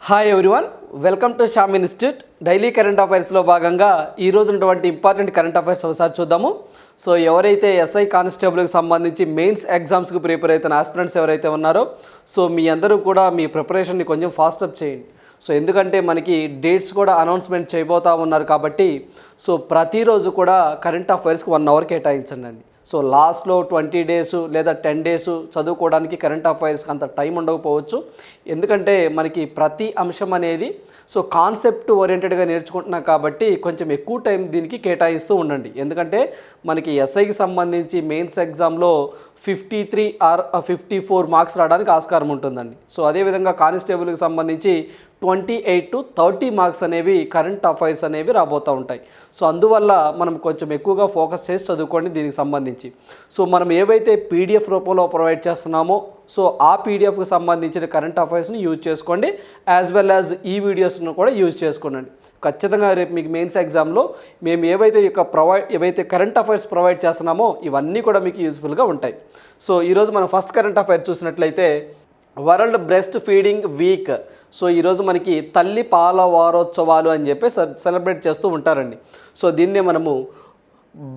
Hi everyone, welcome to Shyam institute. Daily current అఫైర్స్లో భాగంగా ఈ రోజు ఉన్నటువంటి ఇంపార్టెంట్ కరెంట్ అఫైర్స్ ఒకసారి చూద్దాము. సో ఎవరైతే ఎస్ఐ కానిస్టేబుల్కి సంబంధించి మెయిన్స్ ఎగ్జామ్స్కి ప్రిపేర్ అవుతున్న ఆస్పిరెంట్స్ ఎవరైతే ఉన్నారో సో మీ అందరూ కూడా మీ ప్రిపరేషన్ని కొంచెం ఫాస్టప్ చేయండి. సో ఎందుకంటే మనకి డేట్స్ కూడా అనౌన్స్మెంట్ చేయబోతూ ఉన్నారు కాబట్టి సో ప్రతిరోజు కూడా కరెంట్ అఫైర్స్కి 1 అవర్ కేటాయించండి అండి. సో లాస్ట్లో 20 డేస్ లేదా 10 డేస్ చదువుకోవడానికి కరెంట్ అఫైర్స్కి అంత టైం ఉండకపోవచ్చు. ఎందుకంటే మనకి ప్రతి అంశం అనేది సో కాన్సెప్ట్ ఓరియంటెడ్గా నేర్చుకుంటున్నాం కాబట్టి కొంచెం ఎక్కువ టైం దీనికి కేటాయిస్తూ ఉండండి. ఎందుకంటే మనకి ఎస్ఐకి సంబంధించి మెయిన్స్ ఎగ్జామ్లో 53 ఆర్ 54 మార్క్స్ రావడానికి ఆస్కారం ఉంటుందండి. సో అదేవిధంగా కానిస్టేబుల్కి సంబంధించి 28 to 30 మార్క్స్ అనేవి కరెంట్ అఫైర్స్ అనేవి రాబోతూ ఉంటాయి. సో అందువల్ల మనం కొంచెం ఎక్కువగా ఫోకస్ చేసి చదువుకోండి దీనికి సంబంధించి. సో మనం ఏవైతే పీడిఎఫ్ రూపంలో ప్రొవైడ్ చేస్తున్నామో సో ఆ పీడిఎఫ్కి సంబంధించిన కరెంట్ అఫైర్స్ని యూజ్ చేసుకోండి, యాజ్ వెల్ యాజ్ ఈ వీడియోస్ను కూడా యూజ్ చేసుకోండి. ఖచ్చితంగా రేపు మీకు మెయిన్స్ ఎగ్జామ్లో మేము ఏవైతే కరెంట్ అఫైర్స్ ప్రొవైడ్ చేస్తున్నామో ఇవన్నీ కూడా మీకు యూజ్ఫుల్గా ఉంటాయి. సో ఈరోజు మనం ఫస్ట్ కరెంట్ అఫైర్ చూసినట్లయితే world breast feeding week. So ఈరోజు మనకి తల్లి పాల వారోత్సవాలు అని చెప్పి సెలబ్రేట్ చేస్తూ ఉంటారండి. సో దీన్నే మనము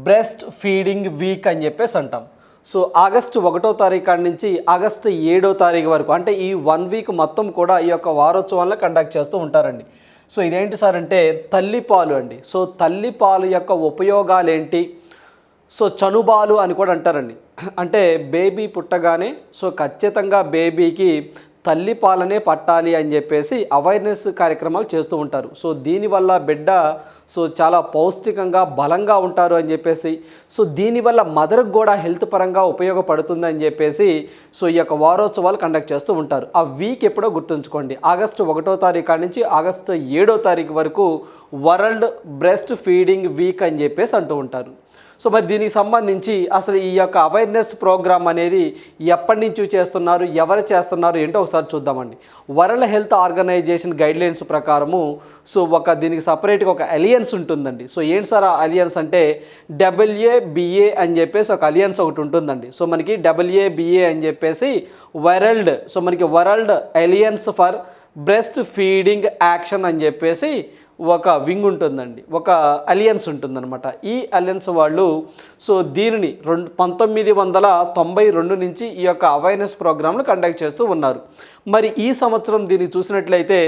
బ్రెస్ట్ ఫీడింగ్ వీక్ అని చెప్పేసి అంటాం. సో ఆగస్టు 1వ తారీఖు నుంచి ఆగస్టు 7వ తారీఖు వరకు అంటే ఈ 1 వీక్ మొత్తం కూడా ఈ యొక్క వారోత్సవాలను కండక్ట్ చేస్తూ ఉంటారండి. సో ఇదేంటి సార్ అంటే తల్లిపాలు అండి. సో తల్లిపాలు యొక్క ఉపయోగాలు ఏంటి? సో చనుబాలు అని కూడా అంటారండి. అంటే బేబీ పుట్టగానే సో ఖచ్చితంగా బేబీకి తల్లిపాలనే పట్టాలి అని చెప్పేసి అవేర్నెస్ కార్యక్రమాలు చేస్తూ ఉంటారు. సో దీనివల్ల బిడ్డ సో చాలా పౌష్టికంగా బలంగా ఉంటారు అని చెప్పేసి సో దీనివల్ల మదర్కి కూడా హెల్త్ పరంగా ఉపయోగపడుతుంది అని చెప్పేసి సో ఈ యొక్క వారోత్సవాలు కండక్ట్ చేస్తూ ఉంటారు. ఆ వీక్ ఎప్పుడో గుర్తుంచుకోండి, ఆగస్టు 1వ తారీఖు నుంచి ఆగస్టు 7వ తారీఖు వరకు వరల్డ్ బ్రెస్ట్ ఫీడింగ్ వీక్ అని చెప్పేసి అంటూ ఉంటారు. సో మరి దీనికి సంబంధించి అసలు ఈ యొక్క అవేర్నెస్ ప్రోగ్రామ్ అనేది ఎప్పటి నుంచి చేస్తున్నారు, ఎవరు చేస్తున్నారు ఏంటో ఒకసారి చూద్దామండి. వరల్డ్ హెల్త్ ఆర్గనైజేషన్ గైడ్లైన్స్ ప్రకారము సో దీనికి సపరేట్గా ఒక అలియన్స్ ఉంటుందండి. సో ఏంటి సార్ ఆ అలియన్స్ అంటే WABA అని చెప్పేసి ఒక అలియన్స్ ఒకటి ఉంటుందండి. సో మనకి WABA అని చెప్పేసి world alliance for breastfeeding action అని చెప్పేసి ఒక వింగ్ ఉంటుందండి, ఒక అలియన్స్ ఉంటుందన్నమాట. ఈ అలియన్స్ వాళ్ళు సో దీనిని 1992 నుంచి ఈ యొక్క అవేర్నెస్ ప్రోగ్రాంలు కండక్ట్ చేస్తూ ఉన్నారు. మరి ఈ సంవత్సరం దీన్ని చూసినట్లయితే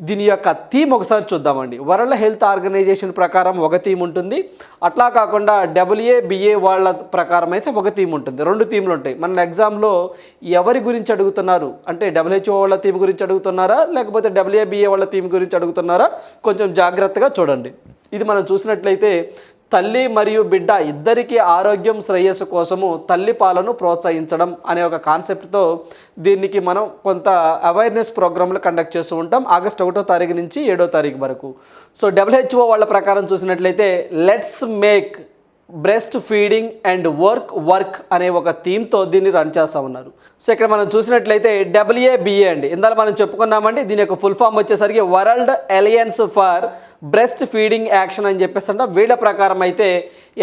దీని యొక్క థీమ్ ఒకసారి చూద్దామండి. వరల్డ్ హెల్త్ ఆర్గనైజేషన్ ప్రకారం ఒక థీమ్ ఉంటుంది, అట్లా కాకుండా WABA వాళ్ళ ప్రకారం అయితే ఒక థీమ్ ఉంటుంది. 2 థీమ్లు ఉంటాయి. మన ఎగ్జామ్లో ఎవరి గురించి అడుగుతున్నారు అంటే WHO వాళ్ళ థీమ్ గురించి అడుగుతున్నారా లేకపోతే WABA వాళ్ళ థీమ్ గురించి అడుగుతున్నారా కొంచెం జాగ్రత్తగా చూడండి. ఇది మనం చూసినట్లయితే తల్లి మరియు బిడ్డ ఇద్దరికీ ఆరోగ్యం శ్రేయస్సు కోసము తల్లి పాలను ప్రోత్సహించడం అనే ఒక కాన్సెప్ట్తో దీనికి మనం కొంత అవేర్నెస్ ప్రోగ్రాంలు కండక్ట్ చేస్తూ ఉంటాం ఆగస్టు 1వ తారీఖు నుంచి 7వ తారీఖు వరకు. సో WHO వాళ్ళ ప్రకారం చూసినట్లయితే let's make breast feeding and work అనే ఒక థీమ్తో దీన్ని రన్ చేస్తూ ఉన్నారు. సో ఇక్కడ మనం చూసినట్లయితే WABA అండి, ఇందాక మనం చెప్పుకున్నామండి. దీని యొక్క ఫుల్ ఫామ్ వచ్చేసరికి world alliance for breastfeeding action అని చెప్పేసి అంటే వీళ్ళ ప్రకారం అయితే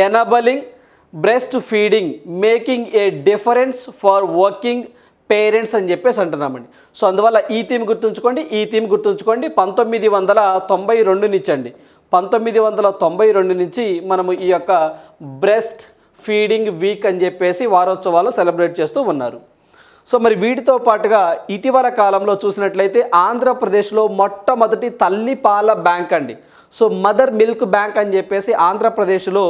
enabling breastfeeding making a difference for working parents అని చెప్పేసి అంటున్నామండి. సో అందువల్ల ఈ థీమ్ గుర్తుంచుకోండి. 1992 నుంచి అండి 1992 నుంచి మనము ఈ యొక్క బ్రెస్ట్ ఫీడింగ్ వీక్ అని చెప్పేసి వారోత్సవాలు సెలబ్రేట్ చేస్తూ ఉన్నారు. సో మరి వీటితో పాటుగా ఇటీవల కాలంలో చూసినట్లయితే ఆంధ్రప్రదేశ్లో మొట్టమొదటి తల్లి పాల బ్యాంక్ అండి. సో మదర్ మిల్క్ బ్యాంక్ అని చెప్పేసి ఆంధ్రప్రదేశ్లో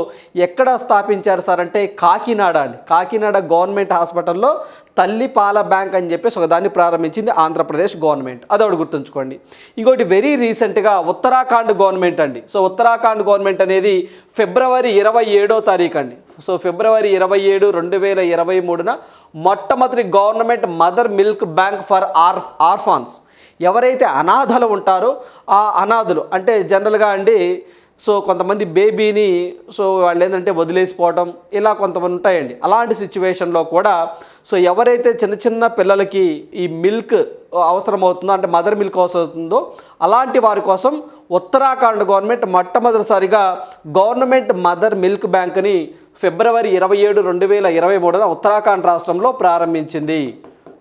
ఎక్కడ స్థాపించారు సార్ అంటే కాకినాడ అండి. కాకినాడ గవర్నమెంట్ హాస్పిటల్లో తల్లి పాల బ్యాంక్ అని చెప్పేసి ఒక దాన్ని ప్రారంభించింది ఆంధ్రప్రదేశ్ గవర్నమెంట్. అదొకటి గుర్తుంచుకోండి. ఇంకోటి వెరీ రీసెంట్గా ఉత్తరాఖండ్ గవర్నమెంట్ అండి. సో ఉత్తరాఖండ్ గవర్నమెంట్ అనేది ఫిబ్రవరి 27వ తారీఖు అండి. సో ఫిబ్రవరి 27, 2023 మొట్టమొదటి government mother milk bank for orphans. ఎవరైతే అనాథలు ఉంటారో ఆ అనాథలు అంటే జనరల్గా అండి సో కొంతమంది బేబీని సో వాళ్ళు ఏంటంటే వదిలేసిపోవడం ఇలా కొంతమంది ఉంటాయండి. అలాంటి సిచ్యువేషన్లో కూడా సో ఎవరైతే చిన్న చిన్న పిల్లలకి ఈ మిల్క్ అవసరమవుతుందో అంటే మదర్ మిల్క్ అవసరం అవుతుందో అలాంటి వారి కోసం ఉత్తరాఖండ్ గవర్నమెంట్ మొట్టమొదటిసారిగా గవర్నమెంట్ మదర్ మిల్క్ బ్యాంక్ని ఫిబ్రవరి 27, 2023 ఉత్తరాఖండ్ రాష్ట్రంలో ప్రారంభించింది.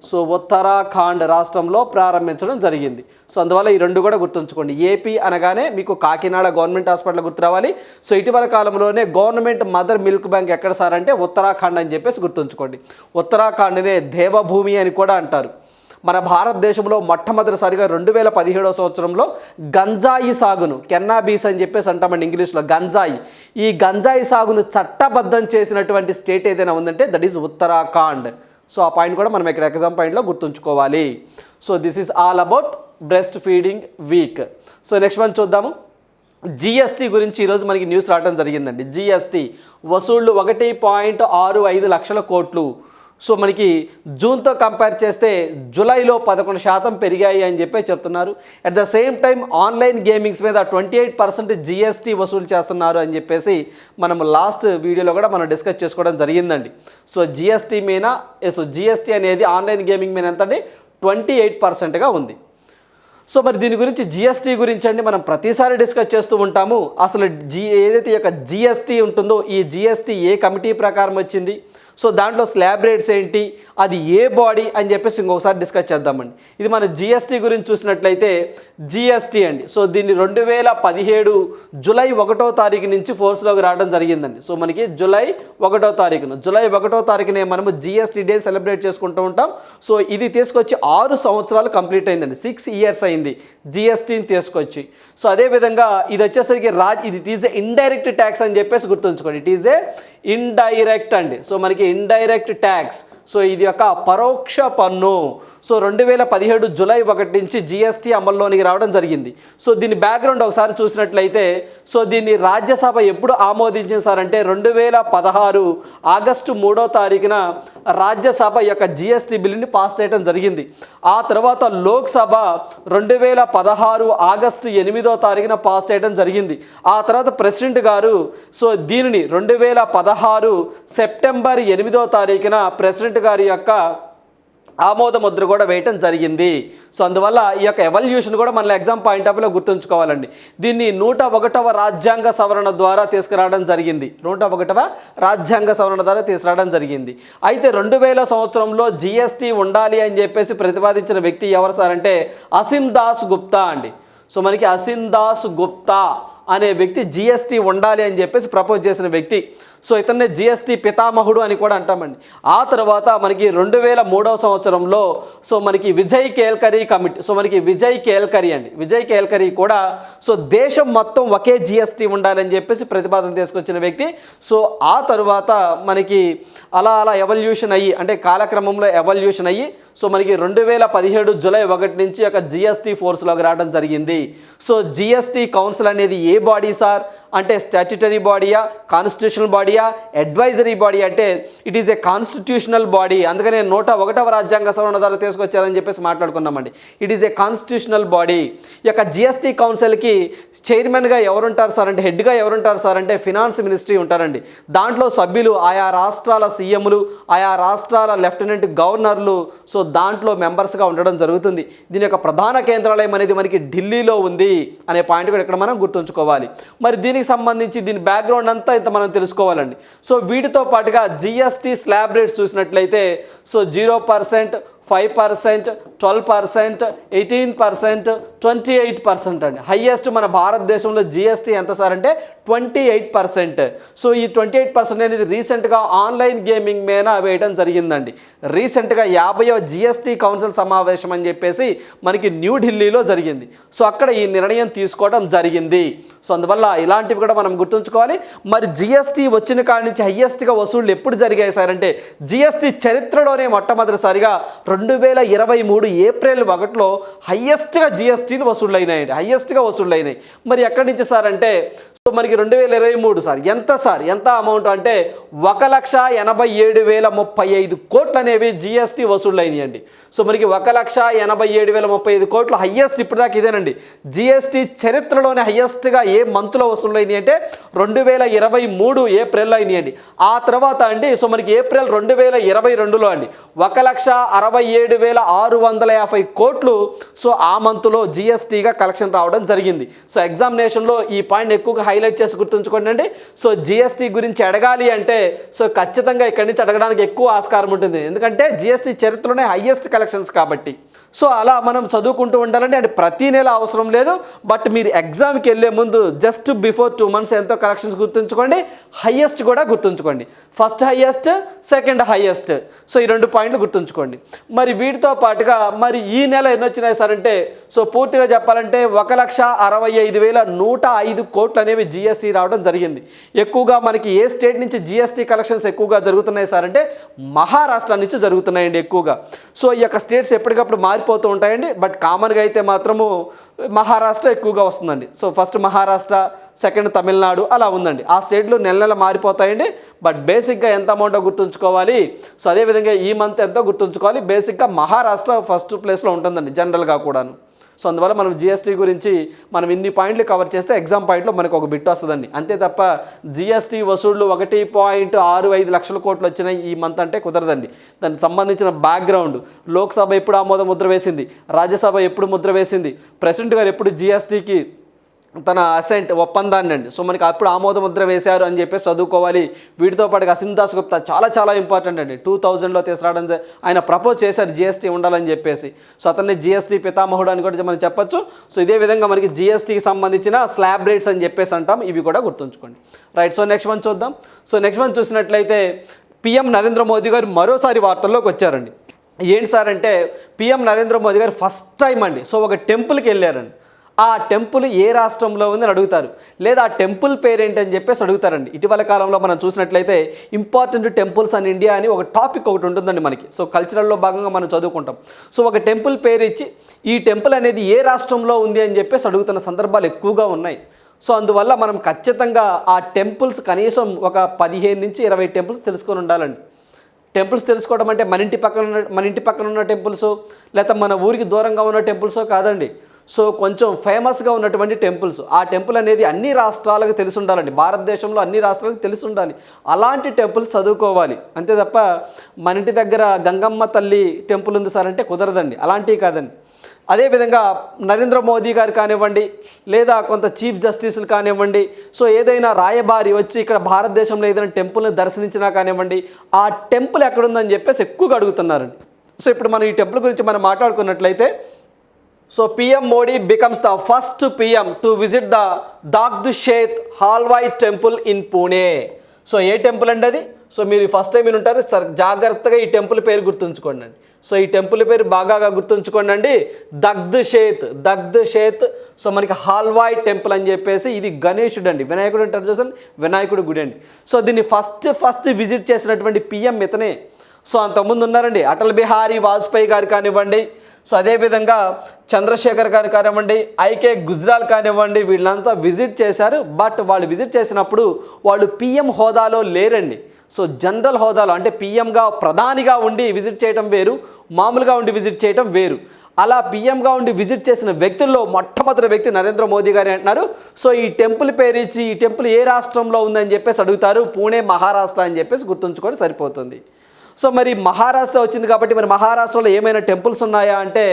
సో ఉత్తరాఖండ్ రాష్ట్రంలో ప్రారంభించడం జరిగింది. సో అందువల్ల ఈ రెండు కూడా గుర్తుంచుకోండి. ఏపీ అనగానే మీకు కాకినాడ గవర్నమెంట్ హాస్పిటల్ గుర్తు రావాలి. సో ఇటీవల కాలంలోనే గవర్నమెంట్ మదర్ మిల్క్ బ్యాంక్ ఎక్కడ సార్ అంటే ఉత్తరాఖండ్ అని చెప్పేసి గుర్తుంచుకోండి. ఉత్తరాఖండ్నే దేవభూమి అని కూడా అంటారు. మన భారతదేశంలో మొట్టమొదటిసారిగా 2017 సంవత్సరంలో గంజాయి సాగును, కెన్నాబీస్ అని చెప్పేసి అంటామండి ఇంగ్లీష్లో, గంజాయి, ఈ గంజాయి సాగును చట్టబద్ధం చేసినటువంటి స్టేట్ ఏదైనా ఉందంటే దట్ ఈజ్ ఉత్తరాఖండ్. సో ఆ పాయింట్ కూడా మనం ఇక్కడ ఎగ్జామ్ పాయింట్లో గుర్తుంచుకోవాలి. So this is all about breast feeding week. So next one చూద్దాము. జిఎస్టీ గురించి ఈరోజు మనకి న్యూస్ రావడం జరిగిందండి. జిఎస్టీ వసూళ్లు 1.65 లక్షల కోట్లు. సో మనకి జూన్తో కంపేర్ చేస్తే జూలైలో 11% పెరిగాయి అని చెప్పి చెప్తున్నారు. At the same time online gamings మీద 28% జిఎస్టీ వసూలు చేస్తున్నారు అని చెప్పేసి మనం లాస్ట్ వీడియోలో కూడా మనం డిస్కస్ చేసుకోవడం జరిగిందండి. సో జిఎస్టీ అనేది ఆన్లైన్ గేమింగ్ మీద ఎంత అంటే 28%గా ఉంది. సో మరి దీని గురించి జిఎస్టీ గురించి అండి మనం ప్రతిసారి డిస్కస్ చేస్తూ ఉంటాము. అసలు ఏదైతే ఈ యొక్క జిఎస్టీ ఉంటుందో ఈ జిఎస్టీ ఏ కమిటీ ప్రకారం వచ్చింది, సో దాంట్లో స్లాబ్ రేట్స్ ఏంటి, అది ఏ బాడీ అని చెప్పేసి ఇంకొకసారి డిస్కస్ చేద్దామండి. ఇది మన జిఎస్టీ గురించి చూసినట్లయితే జిఎస్టీ అండి. సో దీన్ని 2017 జూలై 1వ తారీఖు నుంచి ఫోర్స్లోకి రావడం జరిగిందండి. సో మనకి జూలై 1వ తారీఖునే మనము జిఎస్టీ డే సెలబ్రేట్ చేసుకుంటూ ఉంటాం. సో ఇది తీసుకొచ్చి 6 సంవత్సరాలు కంప్లీట్ అయిందండి. 6 ఇయర్స్ అయింది జిఎస్టీని తీసుకొచ్చి. సో అదేవిధంగా ఇది వచ్చేసరికి it is a indirect tax అని చెప్పేసి గుర్తుంచుకోండి. ఇట్ ఈజ్ ఏ ఇండైరెక్ట్ అండి. సో మనకి ఇండైరెక్ట్ ట్యాక్స్. సో ఇది ఒక పరోక్ష పన్ను. సో 2017 జూలై 1 నుంచి జిఎస్టీ అమల్లోనికి రావడం జరిగింది. సో దీని బ్యాక్గ్రౌండ్ ఒకసారి చూసినట్లయితే సో దీన్ని రాజ్యసభ ఎప్పుడు ఆమోదించింది సార్ అంటే 2016 ఆగస్టు 3వ తారీఖున రాజ్యసభ యొక్క జిఎస్టీ బిల్లుని పాస్ చేయడం జరిగింది. ఆ తర్వాత లోక్సభ 2016 ఆగస్టు 8వ తారీఖున పాస్ చేయడం జరిగింది. ఆ తర్వాత ప్రెసిడెంట్ గారు సో దీనిని 2016 సెప్టెంబర్ 8వ తారీఖున ప్రెసిడెంట్ గారి యొక్క ఆమోద ముద్ర కూడా వేయటం జరిగింది. సో అందువల్ల ఈ యొక్క ఎవల్యూషన్ కూడా మన ఎగ్జామ్ పాయింట్ ఆఫ్ వ్యూలో గుర్తుంచుకోవాలండి. దీన్ని 101వ రాజ్యాంగ సవరణ ద్వారా తీసుకురావడం జరిగింది. 101వ రాజ్యాంగ సవరణ ద్వారా తీసుకురావడం జరిగింది. అయితే 2000 సంవత్సరంలో జిఎస్టీ ఉండాలి అని చెప్పేసి ప్రతిపాదించిన వ్యక్తి ఎవరు సార్ అంటే అసిమ్ దాస్ గుప్తా అండి. సో మనకి అసిమ్ దాస్ గుప్తా అనే వ్యక్తి జిఎస్టీ ఉండాలి అని చెప్పేసి ప్రపోజ్ చేసిన వ్యక్తి. సో ఇతన్నే జిఎస్టీ పితామహుడు అని కూడా అంటామండి. ఆ తర్వాత మనకి 2003వ సంవత్సరంలో సో మనకి విజయ్ కేల్కరీ కమిటీ, సో మనకి విజయ్ కేల్కరీ కూడా సో దేశం మొత్తం ఒకే జిఎస్టీ ఉండాలని చెప్పేసి ప్రతిపాదన తీసుకొచ్చిన వ్యక్తి. సో ఆ తర్వాత మనకి అలా ఎవల్యూషన్ అయ్యి అంటే కాలక్రమంలో ఎవల్యూషన్ అయ్యి సో మనకి 2017 జూలై 1 నుంచి ఒక జిఎస్టీ ఫోర్స్లోకి రావడం జరిగింది. సో జిఎస్టీ కౌన్సిల్ అనేది ఏ బాడీ సార్ అంటే స్టాట్యుటరీ బాడీయా, కాన్స్టిట్యూషనల్ బాడీయా, అడ్వైజరీ బాడీ అంటే it is a constitutional body. అందుకనే 101వ రాజ్యాంగ సవరణ ద్వారా తీసుకొచ్చారని చెప్పేసి మాట్లాడుకున్నామండి. It is a constitutional body. ఈ యొక్క జిఎస్టీ కౌన్సిల్కి చైర్మన్గా ఎవరుంటారు సార్ అంటే హెడ్గా ఎవరుంటారు సార్ అంటే ఫినాన్స్ మినిస్ట్రీ ఉంటారండి. దాంట్లో సభ్యులు ఆయా రాష్ట్రాల సీఎంలు, ఆయా రాష్ట్రాల లెఫ్టినెంట్ గవర్నర్లు సో దాంట్లో మెంబర్స్గా ఉండడం జరుగుతుంది. దీని యొక్క ప్రధాన కేంద్రాలయం అనేది మనకి ఢిల్లీలో ఉంది అనే పాయింట్ కూడా ఇక్కడ మనం గుర్తుంచుకోవాలి. మరి దీనికి సంబంధించి దీని బ్యాక్గ్రౌండ్ అంతా ఇంత మనం తెలుసుకోవాలండి. సో వీటితో పాటుగా జిఎస్టీ స్లాబ్ రేట్స్ చూసినట్లయితే సో 0%, 5%, 12%, 18%, 28% అండి. హైయెస్ట్ మన భారతదేశంలో జిఎస్టీ ఎంత సార్ అంటే 28%. సో ఈ 28% అనేది రీసెంట్గా ఆన్లైన్ గేమింగ్ మీద వేయడం జరిగిందండి. రీసెంట్గా 50వ జిఎస్టీ కౌన్సిల్ సమావేశం అని చెప్పేసి మనకి న్యూఢిల్లీలో జరిగింది. సో అక్కడ ఈ నిర్ణయం తీసుకోవడం జరిగింది. సో అందువల్ల ఇలాంటివి కూడా మనం గుర్తుంచుకోవాలి. మరి జిఎస్టీ వచ్చిన కాడి నుంచి హైయెస్ట్గా వసూళ్లు ఎప్పుడు జరిగాయి సార్ అంటే జిఎస్టీ చరిత్రలోనే మొట్టమొదటిసారిగా 2023 ఏప్రిల్ 1లో హైయెస్ట్గా జిఎస్టీలు వసూళ్ళైనాయి. మరి ఎక్కడి నుంచి సార్ అంటే సో మనకి 2023 సార్ ఎంత అమౌంట్ అంటే 1,87,035 కోట్లు అనేవి జిఎస్టీ వసూళ్ళైనాయండి. సో మనకి 1,87,035 కోట్లు హైయెస్ట్ ఇప్పటిదాకా ఇదేనండి. జిఎస్టీ చరిత్రలోనే హైయెస్ట్గా ఏ మంత్లో వసూళ్ళైనాయి అంటే 2023 ఏప్రిల్లో అయినాయండి. ఆ తర్వాత అండి సో మనకి ఏప్రిల్ 2022లో అండి 1,67,650 కోట్లు సో ఆ మంత్లో జిఎస్టీగా కలెక్షన్ రావడం జరిగింది. సో ఎగ్జామినేషన్లో ఈ పాయింట్ ఎక్కువగా హైలైట్ చేసి గుర్తుంచుకోండి అండి. సో జిఎస్టీ గురించి అడగాలి అంటే సో ఖచ్చితంగా ఇక్కడి నుంచి అడగడానికి ఎక్కువ ఆస్కారం ఉంటుంది, ఎందుకంటే జిఎస్టీ చరిత్రలోనే హైయెస్ట్ కలెక్షన్స్ కాబట్టి. సో అలా మనం చదువుకుంటూ ఉండాలండి. అంటే ప్రతి నెల అవసరం లేదు, బట్ మీరు ఎగ్జామ్కి వెళ్ళే ముందు జస్ట్ బిఫోర్ 2 months ఎంతో కలెక్షన్స్ గుర్తుంచుకోండి, హైయెస్ట్ కూడా గుర్తుంచుకోండి. First highest, second highest, so ఈ 2 పాయింట్లు గుర్తుంచుకోండి. మరి వీటితో పాటుగా మరి ఈ నెల ఎన్ని వచ్చినాయి సార్ అంటే సో పూర్తిగా చెప్పాలంటే 1,65,105 కోట్లు అనేవి జిఎస్టీ రావడం జరిగింది. ఎక్కువగా మనకి ఏ స్టేట్ నుంచి జిఎస్టీ కలెక్షన్స్ ఎక్కువగా జరుగుతున్నాయి సార్ అంటే మహారాష్ట్ర నుంచి జరుగుతున్నాయండి ఎక్కువగా. సో ఈ యొక్క స్టేట్స్ ఎప్పటికప్పుడు మారిపోతూ ఉంటాయండి, బట్ కామన్గా అయితే మాత్రము మహారాష్ట్ర ఎక్కువగా వస్తుందండి. So first Maharashtra, second Tamil Nadu అలా ఉందండి. ఆ స్టేట్లు నెల నెల మారిపోతాయండి, బట్ బేసిక్గా ఎంత అమౌంటో గుర్తుంచుకోవాలి. సో అదేవిధంగా ఈ మంత్ ఎంతో గుర్తుంచుకోవాలి. బేసిక్గా మహారాష్ట్ర ఫస్ట్ ప్లేస్లో ఉంటుందండి జనరల్గా కూడాను. సో అందువల్ల మనం జిఎస్టీ గురించి మనం ఇన్ని పాయింట్లు కవర్ చేస్తే ఎగ్జామ్ పాయింట్లో మనకు ఒక బిట్ వస్తుందండి. అంతే తప్ప జిఎస్టీ వసూళ్లు 1.65 లక్షల కోట్లు వచ్చినాయి ఈ మంత్ అంటే కుదరదండి. దానికి సంబంధించిన బ్యాక్గ్రౌండ్, లోక్సభ ఎప్పుడు ఆమోద ముద్ర వేసింది, రాజ్యసభ ఎప్పుడు ముద్ర వేసింది, ప్రెసిడెంట్ గారు ఎప్పుడు జిఎస్టీకి తన అసెంట్ ఒప్పందాన్ని అండి సో మనకి అప్పుడు ఆమోద ముద్ర వేశారు అని చెప్పేసి చదువుకోవాలి. వీటితో పాటుగా అసీం దాస్ గుప్తా చాలా ఇంపార్టెంట్ అండి. 2000లో తీసుకురావడం ఆయన ప్రపోజ్ చేశారు జిఎస్టీ ఉండాలని చెప్పేసి. సో అతన్ని జిఎస్టీ పితామహుడు అని కూడా మనం చెప్పొచ్చు. సో ఇదే విధంగా మనకి జిఎస్టీకి సంబంధించిన స్లాబ్ రేట్స్ అని చెప్పేసి అంటాం, ఇవి కూడా గుర్తుంచుకోండి. రైట్, సో నెక్స్ట్ వన్ చూద్దాం. సో నెక్స్ట్ వన్ చూసినట్లయితే పిఎం నరేంద్ర మోదీ గారు మరోసారి వార్తల్లోకి వచ్చారండి. ఏంటి సార్ అంటే పిఎం నరేంద్ర మోదీ గారు ఫస్ట్ టైం అండి సో ఒక టెంపుల్కి వెళ్ళారండి. ఆ టెంపుల్ ఏ రాష్ట్రంలో ఉందని అడుగుతారు, లేదా ఆ టెంపుల్ పేరేంటి అని చెప్పేసి అడుగుతారండి. ఇటీవల కాలంలో మనం చూసినట్లయితే ఇంపార్టెంట్ టెంపుల్స్ ఇన్ ఇండియా అని ఒక టాపిక్ ఒకటి ఉంటుందండి మనకి. సో కల్చరల్లో భాగంగా మనం చదువుకుంటాం. సో ఒక టెంపుల్ పేరు ఇచ్చి ఈ టెంపుల్ అనేది ఏ రాష్ట్రంలో ఉంది అని చెప్పేసి అడుగుతున్న సందర్భాలు ఎక్కువగా ఉన్నాయి. సో అందువల్ల మనం ఖచ్చితంగా ఆ టెంపుల్స్ కనీసం ఒక 15 నుంచి 20 టెంపుల్స్ తెలుసుకొని ఉండాలండి. టెంపుల్స్ తెలుసుకోవడం అంటే మన ఇంటి పక్కన ఉన్న టెంపుల్స్, లేకపోతే మన ఊరికి దూరంగా ఉన్న టెంపుల్సో కాదండి. సో కొంచెం ఫేమస్గా ఉన్నటువంటి టెంపుల్స్, ఆ టెంపుల్ అనేది అన్ని రాష్ట్రాలకు తెలిసి ఉండాలండి. భారతదేశంలో అన్ని రాష్ట్రాలకు తెలిసి ఉండాలి. అలాంటి టెంపుల్స్ చదువుకోవాలి. అంతే తప్ప మన ఇంటి దగ్గర గంగమ్మ తల్లి టెంపుల్ ఉంది సార్ అంటే కుదరదండి, అలాంటివి కాదండి. అదేవిధంగా నరేంద్ర మోదీ గారు కానివ్వండి, లేదా కొంత చీఫ్ జస్టిస్లు కానివ్వండి, సో ఏదైనా రాయబారి వచ్చి ఇక్కడ భారతదేశంలో ఏదైనా టెంపుల్ని దర్శించినా కానివ్వండి, ఆ టెంపుల్ ఎక్కడుందని చెప్పేసి ఎక్కువగా అడుగుతున్నారండి. సో ఇప్పుడు మనం ఈ టెంపుల్ గురించి మనం మాట్లాడుకున్నట్లయితే so PM Modi becomes the first PM to visit the Dagdusheth Halwai temple in Pune. So ఏ టెంపుల్ అండి అది? సో మీరు ఫస్ట్ టైం ఉంటారు సార్, జాగ్రత్తగా ఈ టెంపుల్ పేరు గుర్తుంచుకోండి అండి. సో ఈ టెంపుల్ పేరు బాగా గుర్తుంచుకోండి అండి, దగ్దుషేత్. సో మనకి హాల్వాయ్ టెంపుల్ అని చెప్పేసి, ఇది గణేశుడు అండి, వినాయకుడు అంటారు చూసాను, వినాయకుడు గుడి అండి. సో దీన్ని ఫస్ట్ విజిట్ చేసినటువంటి పిఎం ఇతనే. సో అంతకుముందు ఉన్నారండి అటల్ బిహారీ వాజ్పేయి గారు కానివ్వండి, సో అదేవిధంగా చంద్రశేఖర్ గారు కానివ్వండి, ఐకే గుజ్రాల్ కానివ్వండి, వీళ్ళంతా విజిట్ చేశారు. బట్ వాళ్ళు విజిట్ చేసినప్పుడు వాళ్ళు పిఎం హోదాలో లేరండి. సో జనరల్ హోదాలో అంటే పిఎంగా ప్రధానిగా ఉండి విజిట్ చేయడం వేరు, మామూలుగా ఉండి విజిట్ చేయడం వేరు. అలా పిఎంగా ఉండి విజిట్ చేసిన వ్యక్తుల్లో మొట్టమొదటి వ్యక్తి నరేంద్ర మోదీ గారు అంటున్నారు. సో ఈ టెంపుల్ పేరు ఇచ్చి ఈ టెంపుల్ ఏ రాష్ట్రంలో ఉందని చెప్పేసి అడుగుతారు, పూణే మహారాష్ట్ర అని చెప్పేసి గుర్తుంచుకొని సరిపోతుంది. సో మరి మహారాష్ట్ర వచ్చింది కాబట్టి మరి మహారాష్ట్రలో ఏమైనా టెంపుల్స్ ఉన్నాయా అంటే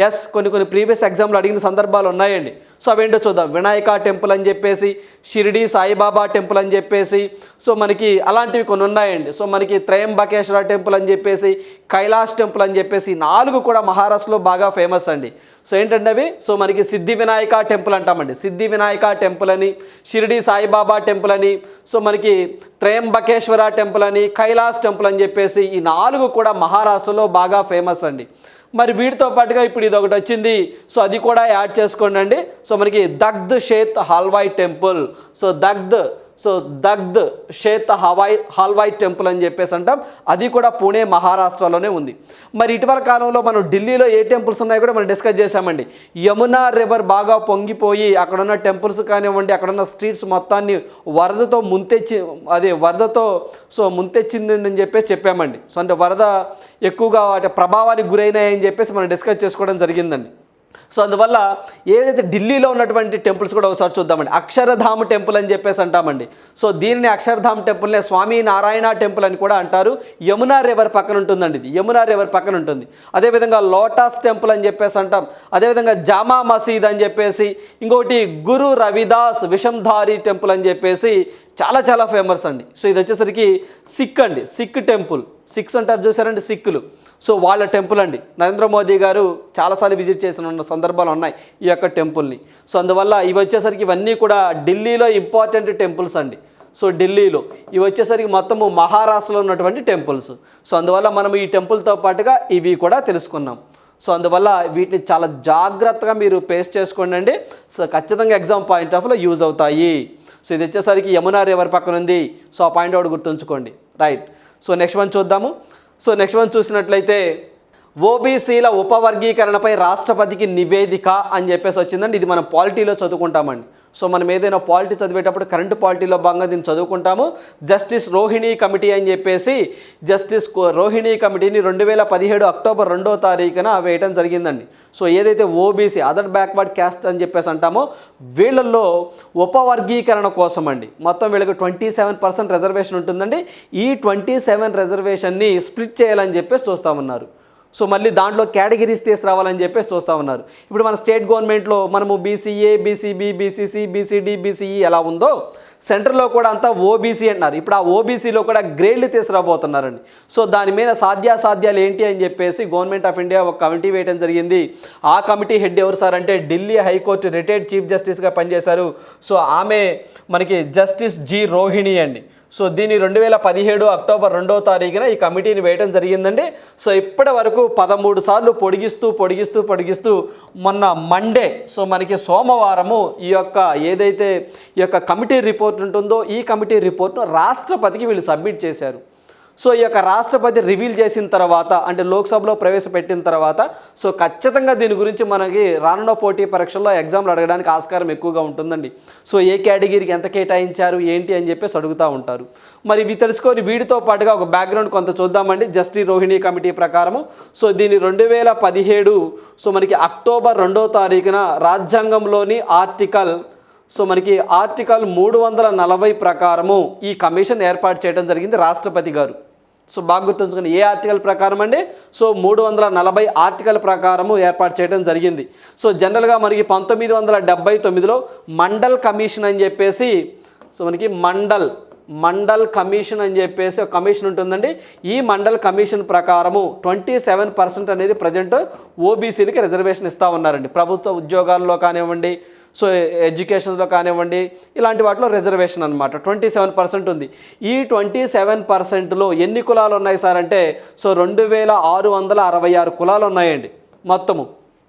ఎస్, కొన్ని ప్రీవియస్ ఎగ్జామ్లో అడిగిన సందర్భాలు ఉన్నాయండి. సో అవేంటో చూద్దాం. వినాయక టెంపుల్ అని చెప్పేసి, షిరిడి సాయిబాబా టెంపుల్ అని చెప్పేసి, సో మనకి అలాంటివి కొన్ని ఉన్నాయండి. సో మనకి త్రయంబకేశ్వర టెంపుల్ అని చెప్పేసి, కైలాష్ టెంపుల్ అని చెప్పేసి, 4 కూడా మహారాష్ట్రలో బాగా ఫేమస్ అండి. సో ఏంటంటే అవి, సో మనకి సిద్ధి వినాయక టెంపుల్ అంటామండి, సిద్ధి వినాయక టెంపుల్ అని, షిరిడి సాయిబాబా టెంపుల్ అని, సో మనకి త్రయంబకేశ్వర టెంపుల్ అని, కైలాష్ టెంపుల్ అని చెప్పేసి, ఈ 4 కూడా మహారాష్ట్రలో బాగా ఫేమస్ అండి. మరి వీటితో పాటుగా ఇప్పుడు ఇది ఒకటి వచ్చింది, సో అది కూడా యాడ్ చేసుకోండి అండి. సో మనకి దగ్దుషేత్ హాల్వాయ్ టెంపుల్, సో దగ్దుషేత్ హాల్వాయ్ టెంపుల్ అని చెప్పేసి అంటాం, అది కూడా పూణే మహారాష్ట్రలోనే ఉంది. మరి ఇటీవల కాలంలో మనం ఢిల్లీలో ఏ టెంపుల్స్ ఉన్నాయో కూడా మనం డిస్కస్ చేశామండి. యమునా రివర్ బాగా పొంగిపోయి అక్కడున్న టెంపుల్స్ కానివ్వండి, అక్కడున్న స్ట్రీట్స్ మొత్తాన్ని వరదతో ముంతెచ్చిందని చెప్పేసి చెప్పామండి. సో అంటే వరద ఎక్కువగా వాటి ప్రభావానికి గురైనాయని చెప్పేసి మనం డిస్కస్ చేసుకోవడం జరిగిందండి. సో అందువల్ల ఏదైతే ఢిల్లీలో ఉన్నటువంటి టెంపుల్స్ కూడా ఒకసారి చూద్దామండి. అక్షరధామ్ టెంపుల్ అని చెప్పేసి అంటామండి. సో దీనిని అక్షరధామ్ టెంపుల్నే స్వామి నారాయణ టెంపుల్ అని కూడా అంటారు. యమునా రివర్ పక్కన ఉంటుందండి, ఇది యమునా రివర్ పక్కన ఉంటుంది. అదేవిధంగా లోటస్ టెంపుల్ అని చెప్పేసి అంటాం. అదేవిధంగా జామా మసీద్ అని చెప్పేసి, ఇంకోటి గురు రవిదాస్ విషంధారి టెంపుల్ అని చెప్పేసి చాలా చాలా ఫేమస్ అండి. సో ఇది వచ్చేసరికి సిక్ అండి, సిక్ టెంపుల్. సిక్స్ అంటారు చూసారండి, సిక్కులు. సో వాళ్ళ టెంపుల్ అండి. నరేంద్ర మోదీ గారు చాలాసార్లు విజిట్ చేసిన సందర్భాలు ఉన్నాయి ఈ యొక్క టెంపుల్ని. సో అందువల్ల ఇవి వచ్చేసరికి ఇవన్నీ కూడా ఢిల్లీలో ఇంపార్టెంట్ టెంపుల్స్ అండి. సో ఢిల్లీలో ఇవి వచ్చేసరికి మొత్తము మహారాష్ట్రలో ఉన్నటువంటి టెంపుల్స్. సో అందువల్ల మనం ఈ టెంపుల్తో పాటుగా ఇవి కూడా తెలుసుకున్నాం. సో అందువల్ల వీటిని చాలా జాగ్రత్తగా మీరు పేస్ట్ చేసుకోండి అండి. సో ఖచ్చితంగా ఎగ్జామ్ పాయింట్ ఆఫ్ వ్యూలో యూజ్ అవుతాయి. సో ఇది వచ్చేసరికి యమునా రివర్ పక్కన ఉంది. సో ఆ పాయింట్ ఒకటి గుర్తుంచుకోండి, రైట్. సో నెక్స్ట్ వన్ చూద్దాము. సో నెక్స్ట్ వన్ చూసినట్లయితే ఓబీసీల ఉపవర్గీకరణపై రాష్ట్రపతికి నివేదిక అని చెప్పేసి వచ్చిందండి. ఇది మనం పాలిటీలో చదువుకుంటామండి. సో మనం ఏదైనా పాలిటీ చదివేటప్పుడు కరెంట్ పాలిటీలో భాగంగా దీన్ని చదువుకుంటాము. జస్టిస్ రోహిణి కమిటీ అని చెప్పేసి జస్టిస్ రోహిణి కమిటీని 2017 అక్టోబర్ 2వ తారీఖున వేయటం జరిగిందండి. సో ఏదైతే ఓబీసీ అదర్ బ్యాక్వర్డ్ క్యాస్ట్ అని చెప్పేసి అంటామో వీళ్ళల్లో ఉపవర్గీకరణ కోసం అండి. మొత్తం వీళ్ళకి 27% రిజర్వేషన్ ఉంటుందండి. ఈ 27 రిజర్వేషన్ని స్ప్లిట్ చేయాలని చెప్పేసి చూస్తూ ఉన్నారు. సో మళ్ళీ దాంట్లో కేటగిరీస్ తీసుకురావాలని చెప్పేసి చూస్తూ ఉన్నారు. ఇప్పుడు మన స్టేట్ గవర్నమెంట్లో మనము BCA, BCB, BCC, BCD, BCE ఎలా ఉందో సెంటర్లో కూడా అంతా ఓబీసీ అంటున్నారు. ఇప్పుడు ఆ ఓబీసీలో కూడా గ్రేడ్లు తీసుకురాబోతున్నారండి. సో దాని మీద సాధ్యాసాధ్యాలు ఏంటి అని చెప్పేసి గవర్నమెంట్ ఆఫ్ ఇండియా ఒక కమిటీ వేయడం జరిగింది. ఆ కమిటీ హెడ్ ఎవరు సార్ అంటే ఢిల్లీ హైకోర్టు రిటైర్డ్ చీఫ్ జస్టిస్గా పనిచేశారు. సో ఆమె మనకి జస్టిస్ జి రోహిణి అండి. సో దీన్ని 2017 అక్టోబర్ 2వ తారీఖున ఈ కమిటీని వేయడం జరిగిందండి. సో ఇప్పటి వరకు 13 సార్లు పొడిగిస్తూ మొన్న మండే, సో మనకి సోమవారము ఈ యొక్క కమిటీ రిపోర్ట్ ఉంటుందో ఈ కమిటీ రిపోర్ట్ను రాష్ట్రపతికి వీళ్ళు సబ్మిట్ చేశారు. సో ఈ యొక్క రాష్ట్రపతి రివీల్ చేసిన తర్వాత అంటే లోక్సభలో ప్రవేశపెట్టిన తర్వాత సో ఖచ్చితంగా దీని గురించి మనకి రానున్న పోటీ పరీక్షల్లో ఎగ్జామ్లు అడగడానికి ఆస్కారం ఎక్కువగా ఉంటుందండి. సో ఏ కేటగిరీకి ఎంత కేటాయించారు ఏంటి అని చెప్పేసి అడుగుతూ ఉంటారు. మరి ఇవి తెలుసుకొని వీటితో పాటుగా ఒక బ్యాక్గ్రౌండ్ కొంత చూద్దామండి. జస్టిస్ రోహిణి కమిటీ ప్రకారము సో దీన్ని 2017 సో మనకి అక్టోబర్ 2వ తారీఖున రాజ్యాంగంలోని ఆర్టికల్ 340 ప్రకారము ఈ కమిషన్ ఏర్పాటు చేయడం జరిగింది రాష్ట్రపతి గారు. సో బాగా గుర్తుంచుకోండి, ఏ ఆర్టికల్ ప్రకారం అండి? సో 340 ఆర్టికల్ ప్రకారము ఏర్పాటు చేయడం జరిగింది. సో జనరల్గా మనకి 1979లో మండల్ కమిషన్ అని చెప్పేసి సో మనకి మండల్ కమిషన్ అని చెప్పేసి ఒక కమిషన్ ఉంటుందండి. ఈ మండల్ కమిషన్ ప్రకారము 27% అనేది ప్రజెంట్ ఓబీసీలకి రిజర్వేషన్ ఇస్తూ ఉన్నారండి. ప్రభుత్వ ఉద్యోగాల్లో కానివ్వండి, సో ఎడ్యుకేషన్లో కానివ్వండి, ఇలాంటి వాటిలో రిజర్వేషన్ అనమాట 27% ఉంది. ఈ 27%లో ఎన్ని కులాలు ఉన్నాయి సార్ అంటే సో 2666 కులాలు ఉన్నాయండి మొత్తము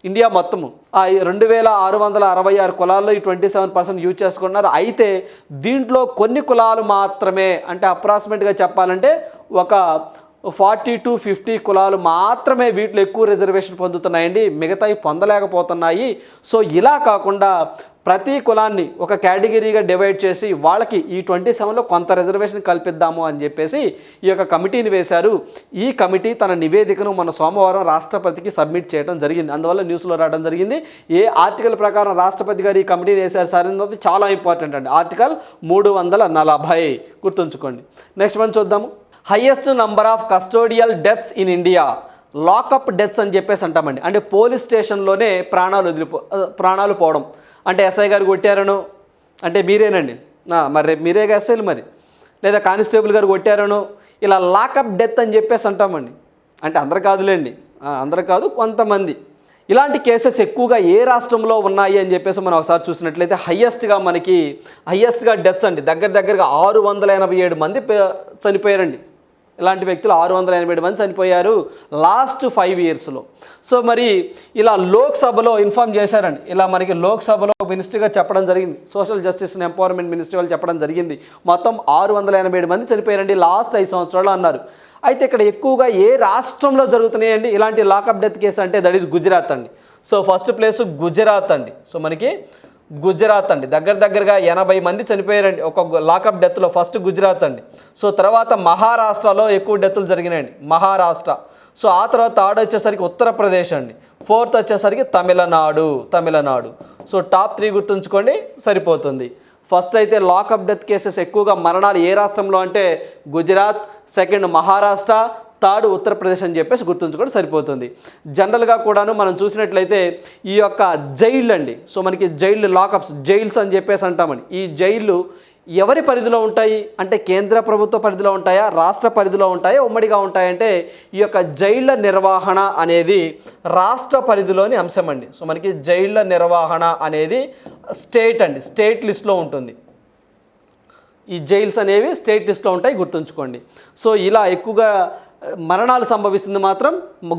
ఇండియా మొత్తము. ఆ 2666 కులాల్లో ఈ 27% యూజ్ చేసుకున్నారు. అయితే దీంట్లో కొన్ని కులాలు మాత్రమే అంటే అప్రాక్సిమేట్గా చెప్పాలంటే ఒక 40 to 50 కులాలు మాత్రమే వీటిలో ఎక్కువ రిజర్వేషన్ పొందుతున్నాయండి, మిగతాయి పొందలేకపోతున్నాయి. సో ఇలా కాకుండా ప్రతి కులాన్ని ఒక కేటగిరీగా డివైడ్ చేసి వాళ్ళకి ఈ 27లో కొంత రిజర్వేషన్ కల్పిద్దాము అని చెప్పేసి ఈ యొక్క కమిటీని వేశారు. ఈ కమిటీ తన నివేదికను మన సోమవారం రాష్ట్రపతికి సబ్మిట్ చేయడం జరిగింది. అందువల్ల న్యూస్లో రావడం జరిగింది. ఏ ఆర్టికల్ ప్రకారం రాష్ట్రపతి గారు ఈ కమిటీని వేశారు సార్ అన్నది చాలా ఇంపార్టెంట్ అండి. ఆర్టికల్ 340 గుర్తుంచుకోండి. నెక్స్ట్ మనం చూద్దాము. Highest number of custodial deaths in India, lockup deaths అని చెప్పేసి అంటామండి. అంటే పోలీస్ స్టేషన్లోనే ప్రాణాలు పోవడం. అంటే ఎస్ఐ గారు కొట్టారను అంటే మీరేనండి, మరి రేపు మీరే ఎస్ఐలు మరి, లేదా కానిస్టేబుల్ గారు కొట్టారను ఇలా లాకప్ డెత్ అని చెప్పేసి అంటామండి. అంటే అందరు కాదులేండి, అందరు కాదు కొంతమంది. ఇలాంటి కేసెస్ ఎక్కువగా ఏ రాష్ట్రంలో ఉన్నాయి అని చెప్పేసి మనం ఒకసారి చూసినట్లయితే హయ్యెస్ట్గా డెత్స్ అండి దగ్గరగా 687 మంది చనిపోయారండి. ఇలాంటి వ్యక్తులు 687 మంది చనిపోయారు లాస్ట్ 5 ఇయర్స్లో. సో మరి ఇలా లోక్సభలో ఇన్ఫార్మ్ చేశారండి. ఇలా మనకి లోక్సభలో మినిస్టర్గా చెప్పడం జరిగింది, social justice and empowerment minister వాళ్ళు చెప్పడం జరిగింది. మొత్తం 687 మంది చనిపోయారండి లాస్ట్ 5 సంవత్సరాలు అన్నారు. అయితే ఇక్కడ ఎక్కువగా ఏ రాష్ట్రంలో జరుగుతున్నాయండి ఇలాంటి లాకప్ డెత్ కేసు అంటే దట్ ఈస్ గుజరాత్ అండి. సో ఫస్ట్ ప్లేస్ గుజరాత్ అండి. సో మనకి గుజరాత్ అండి దగ్గరగా 80 మంది చనిపోయారండి ఒక లాకప్ డెత్లో. ఫస్ట్ గుజరాత్ అండి. సో తర్వాత మహారాష్ట్రలో ఎక్కువ డెత్తులు జరిగినాయండి, మహారాష్ట్ర. సో ఆ తర్వాత థర్డ్ వచ్చేసరికి ఉత్తరప్రదేశ్ అండి. ఫోర్త్ వచ్చేసరికి తమిళనాడు. సో టాప్ 3 గుర్తుంచుకోండి సరిపోతుంది. ఫస్ట్ అయితే లాకప్ డెత్ కేసెస్ ఎక్కువగా మరణాలు ఏ రాష్ట్రంలో అంటే గుజరాత్, సెకండ్ మహారాష్ట్ర, థర్డ్ ఉత్తరప్రదేశ్ అని చెప్పేసి గుర్తుంచుకోండి సరిపోతుంది. జనరల్గా కూడాను మనం చూసినట్లయితే ఈ యొక్క జైళ్ళు అండి, సో మనకి జైళ్ళు లాకప్స్ జైల్స్ అని చెప్పేసి అంటామండి. ఈ జైళ్ళు ఎవరి పరిధిలో ఉంటాయి అంటే కేంద్ర ప్రభుత్వ పరిధిలో ఉంటాయా, రాష్ట్ర పరిధిలో ఉంటాయా, ఉమ్మడిగా ఉంటాయంటే ఈ యొక్క జైళ్ళ నిర్వహణ అనేది రాష్ట్ర పరిధిలోని అంశం అండి. సో మనకి జైళ్ళ నిర్వహణ అనేది స్టేట్ లిస్ట్లో ఉంటుంది. ఈ జైల్స్ అనేవి స్టేట్ లిస్ట్లో ఉంటాయి గుర్తుంచుకోండి. సో ఇలా ఎక్కువగా మరణాలు సంభవిస్తుంది మాత్రం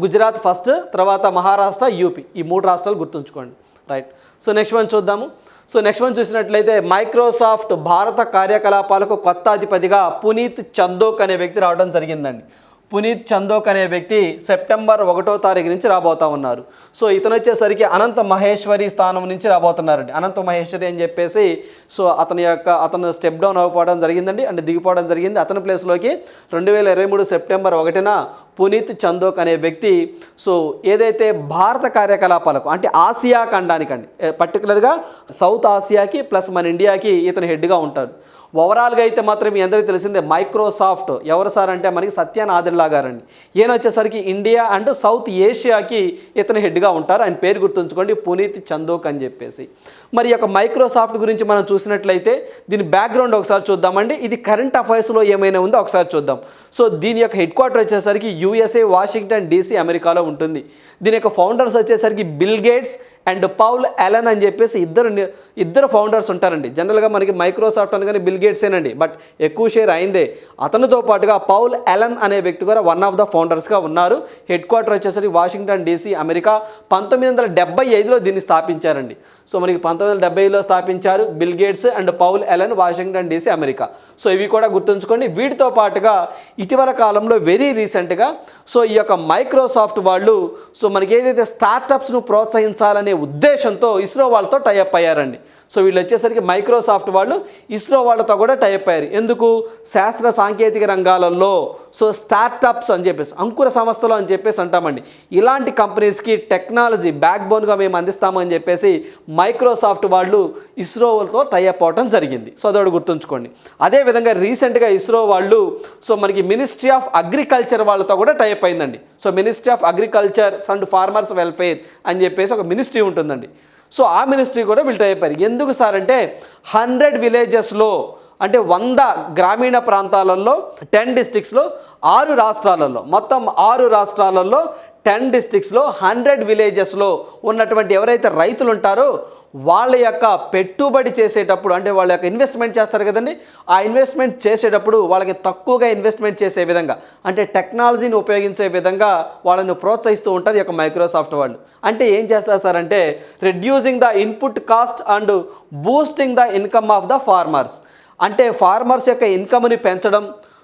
గుజరాత్ ఫస్ట్, తర్వాత మహారాష్ట్ర, యూపీ, ఈ 3 రాష్ట్రాలు గుర్తుంచుకోండి. రైట్. సో నెక్స్ట్ వన్ చూద్దాము. సో నెక్స్ట్ వన్ చూసినట్లయితే మైక్రోసాఫ్ట్ భారత కార్యకలాపాలకు కొత్త అధిపతిగా పునీత్ చందోక్ అనే వ్యక్తి రావడం జరిగిందండి. పునీత్ చందోక్ అనే వ్యక్తి సెప్టెంబర్ 1వ తారీఖు నుంచి రాబోతా ఉన్నారు. సో ఇతను వచ్చేసరికి అనంత మహేశ్వరి స్థానం నుంచి రాబోతున్నారండి. అనంత మహేశ్వరి అని చెప్పేసి సో అతను స్టెప్ డౌన్ అవ్వడం జరిగిందండి, అంటే దిగిపోవడం జరిగింది. అతని ప్లేస్లోకి 2023 సెప్టెంబర్ 1న పునీత్ చందోక్ అనే వ్యక్తి సో ఏదైతే భారత కార్యకలాపాలకు అంటే ఆసియా ఖండానికండి, పర్టికులర్గా సౌత్ ఆసియాకి ప్లస్ మన ఇండియాకి ఇతను హెడ్గా ఉంటాడు. ఓవరాల్గా అయితే మాత్రం మీ అందరికీ తెలిసిందే మైక్రోసాఫ్ట్ ఎవరు సార్ అంటే మనకి సత్య నాదెల్లా గారండి. ఈయన వచ్చేసరికి ఇండియా అండ్ సౌత్ ఏషియాకి ఇతను హెడ్గా ఉంటారు. ఆయన పేరు గుర్తుంచుకోండి, పునీత్ చందోక్ అని చెప్పేసి. మరి ఈ యొక్క మైక్రోసాఫ్ట్ గురించి మనం చూసినట్లయితే దీని బ్యాక్గ్రౌండ్ ఒకసారి చూద్దామండి. ఇది కరెంట్ అఫైర్స్లో ఏమైనా ఉందో ఒకసారి చూద్దాం. సో దీని యొక్క హెడ్ క్వార్టర్ వచ్చేసరికి USA వాషింగ్టన్ DC అమెరికాలో ఉంటుంది. దీని యొక్క ఫౌండర్స్ వచ్చేసరికి Bill Gates and Paul Allen అని చెప్పేసి ఇద్దరు ఫౌండర్స్ ఉంటారండి. జనరల్గా మనకి మైక్రోసాఫ్ట్ అనగానే బిల్ గేట్సేనండి, బట్ ఎక్కువ షేర్ అయిందే. అతనితో పాటుగా పౌల్ అలెన్ అనే వ్యక్తి కూడా వన్ ఆఫ్ ద ఫౌండర్స్గా ఉన్నారు. హెడ్ క్వార్టర్ వచ్చేసరికి వాషింగ్టన్ DC అమెరికా. 1975లో దీన్ని స్థాపించారండి. సో మనకి 1970లో స్థాపించారు Bill Gates and Paul Allen, Washington DC అమెరికా. సో ఇవి కూడా గుర్తుంచుకోండి. వీటితో పాటుగా ఇటీవల కాలంలో వెరీ రీసెంట్గా సో ఈ యొక్క మైక్రోసాఫ్ట్ వాళ్ళు సో మనకి ఏదైతే స్టార్టప్స్ను ప్రోత్సహించాలనే ఉద్దేశంతో ఇస్రో వాళ్ళతో టైఅప్ అయ్యారండి. సో వీళ్ళు వచ్చేసరికి మైక్రోసాఫ్ట్ వాళ్ళు ఇస్రో వాళ్ళతో కూడా టైఅప్ అయ్యారు. ఎందుకు? శాస్త్ర సాంకేతిక రంగాలలో సో స్టార్టప్స్ అని చెప్పేసి, అంకుర సంస్థలు అని చెప్పేసి అంటామండి. ఇలాంటి కంపెనీస్కి టెక్నాలజీ బ్యాక్ బోన్గా మేము అందిస్తామని చెప్పేసి మైక్రోసాఫ్ట్ వాళ్ళు ఇస్రోతో టైఅప్ అవడం జరిగింది. సో అదొకటి గుర్తుంచుకోండి. అదేవిధంగా రీసెంట్గా ఇస్రో వాళ్ళు సో మనకి మినిస్ట్రీ ఆఫ్ అగ్రికల్చర్ వాళ్ళతో కూడా టైఅప్ అయిందండి. So ministry of agriculture and farmers welfare అని చెప్పేసి ఒక మినిస్ట్రీ ఉంటుందండి. సో ఆ మినిస్ట్రీ కూడా వీళ్ళు టైప్ అయ్యారు. ఎందుకు సార్ అంటే 100 విలేజెస్లో అంటే 100 గ్రామీణ ప్రాంతాలలో 10 డిస్ట్రిక్ట్స్లో 6 రాష్ట్రాలలో మొత్తం 6 రాష్ట్రాలలో 10 డిస్ట్రిక్ట్స్లో 100 విలేజెస్లో ఉన్నటువంటి ఎవరైతే రైతులు ఉంటారో వాళ్ళ యొక్క పెట్టుబడి చేసేటప్పుడు అంటే వాళ్ళ యొక్క ఇన్వెస్ట్మెంట్ చేస్తారు కదండి, ఆ ఇన్వెస్ట్మెంట్ చేసేటప్పుడు వాళ్ళకి తక్కువగా ఇన్వెస్ట్మెంట్ చేసే విధంగా అంటే టెక్నాలజీని ఉపయోగించే విధంగా వాళ్ళని ప్రోత్సహిస్తూ ఉంటారు ఈ యొక్క మైక్రోసాఫ్ట్ వాళ్ళు. అంటే ఏం చేస్తారు సార్ అంటే reducing the input cost and boosting the income of the farmers. అంటే ఫార్మర్స్ యొక్క ఇన్కమ్ని పెంచడం,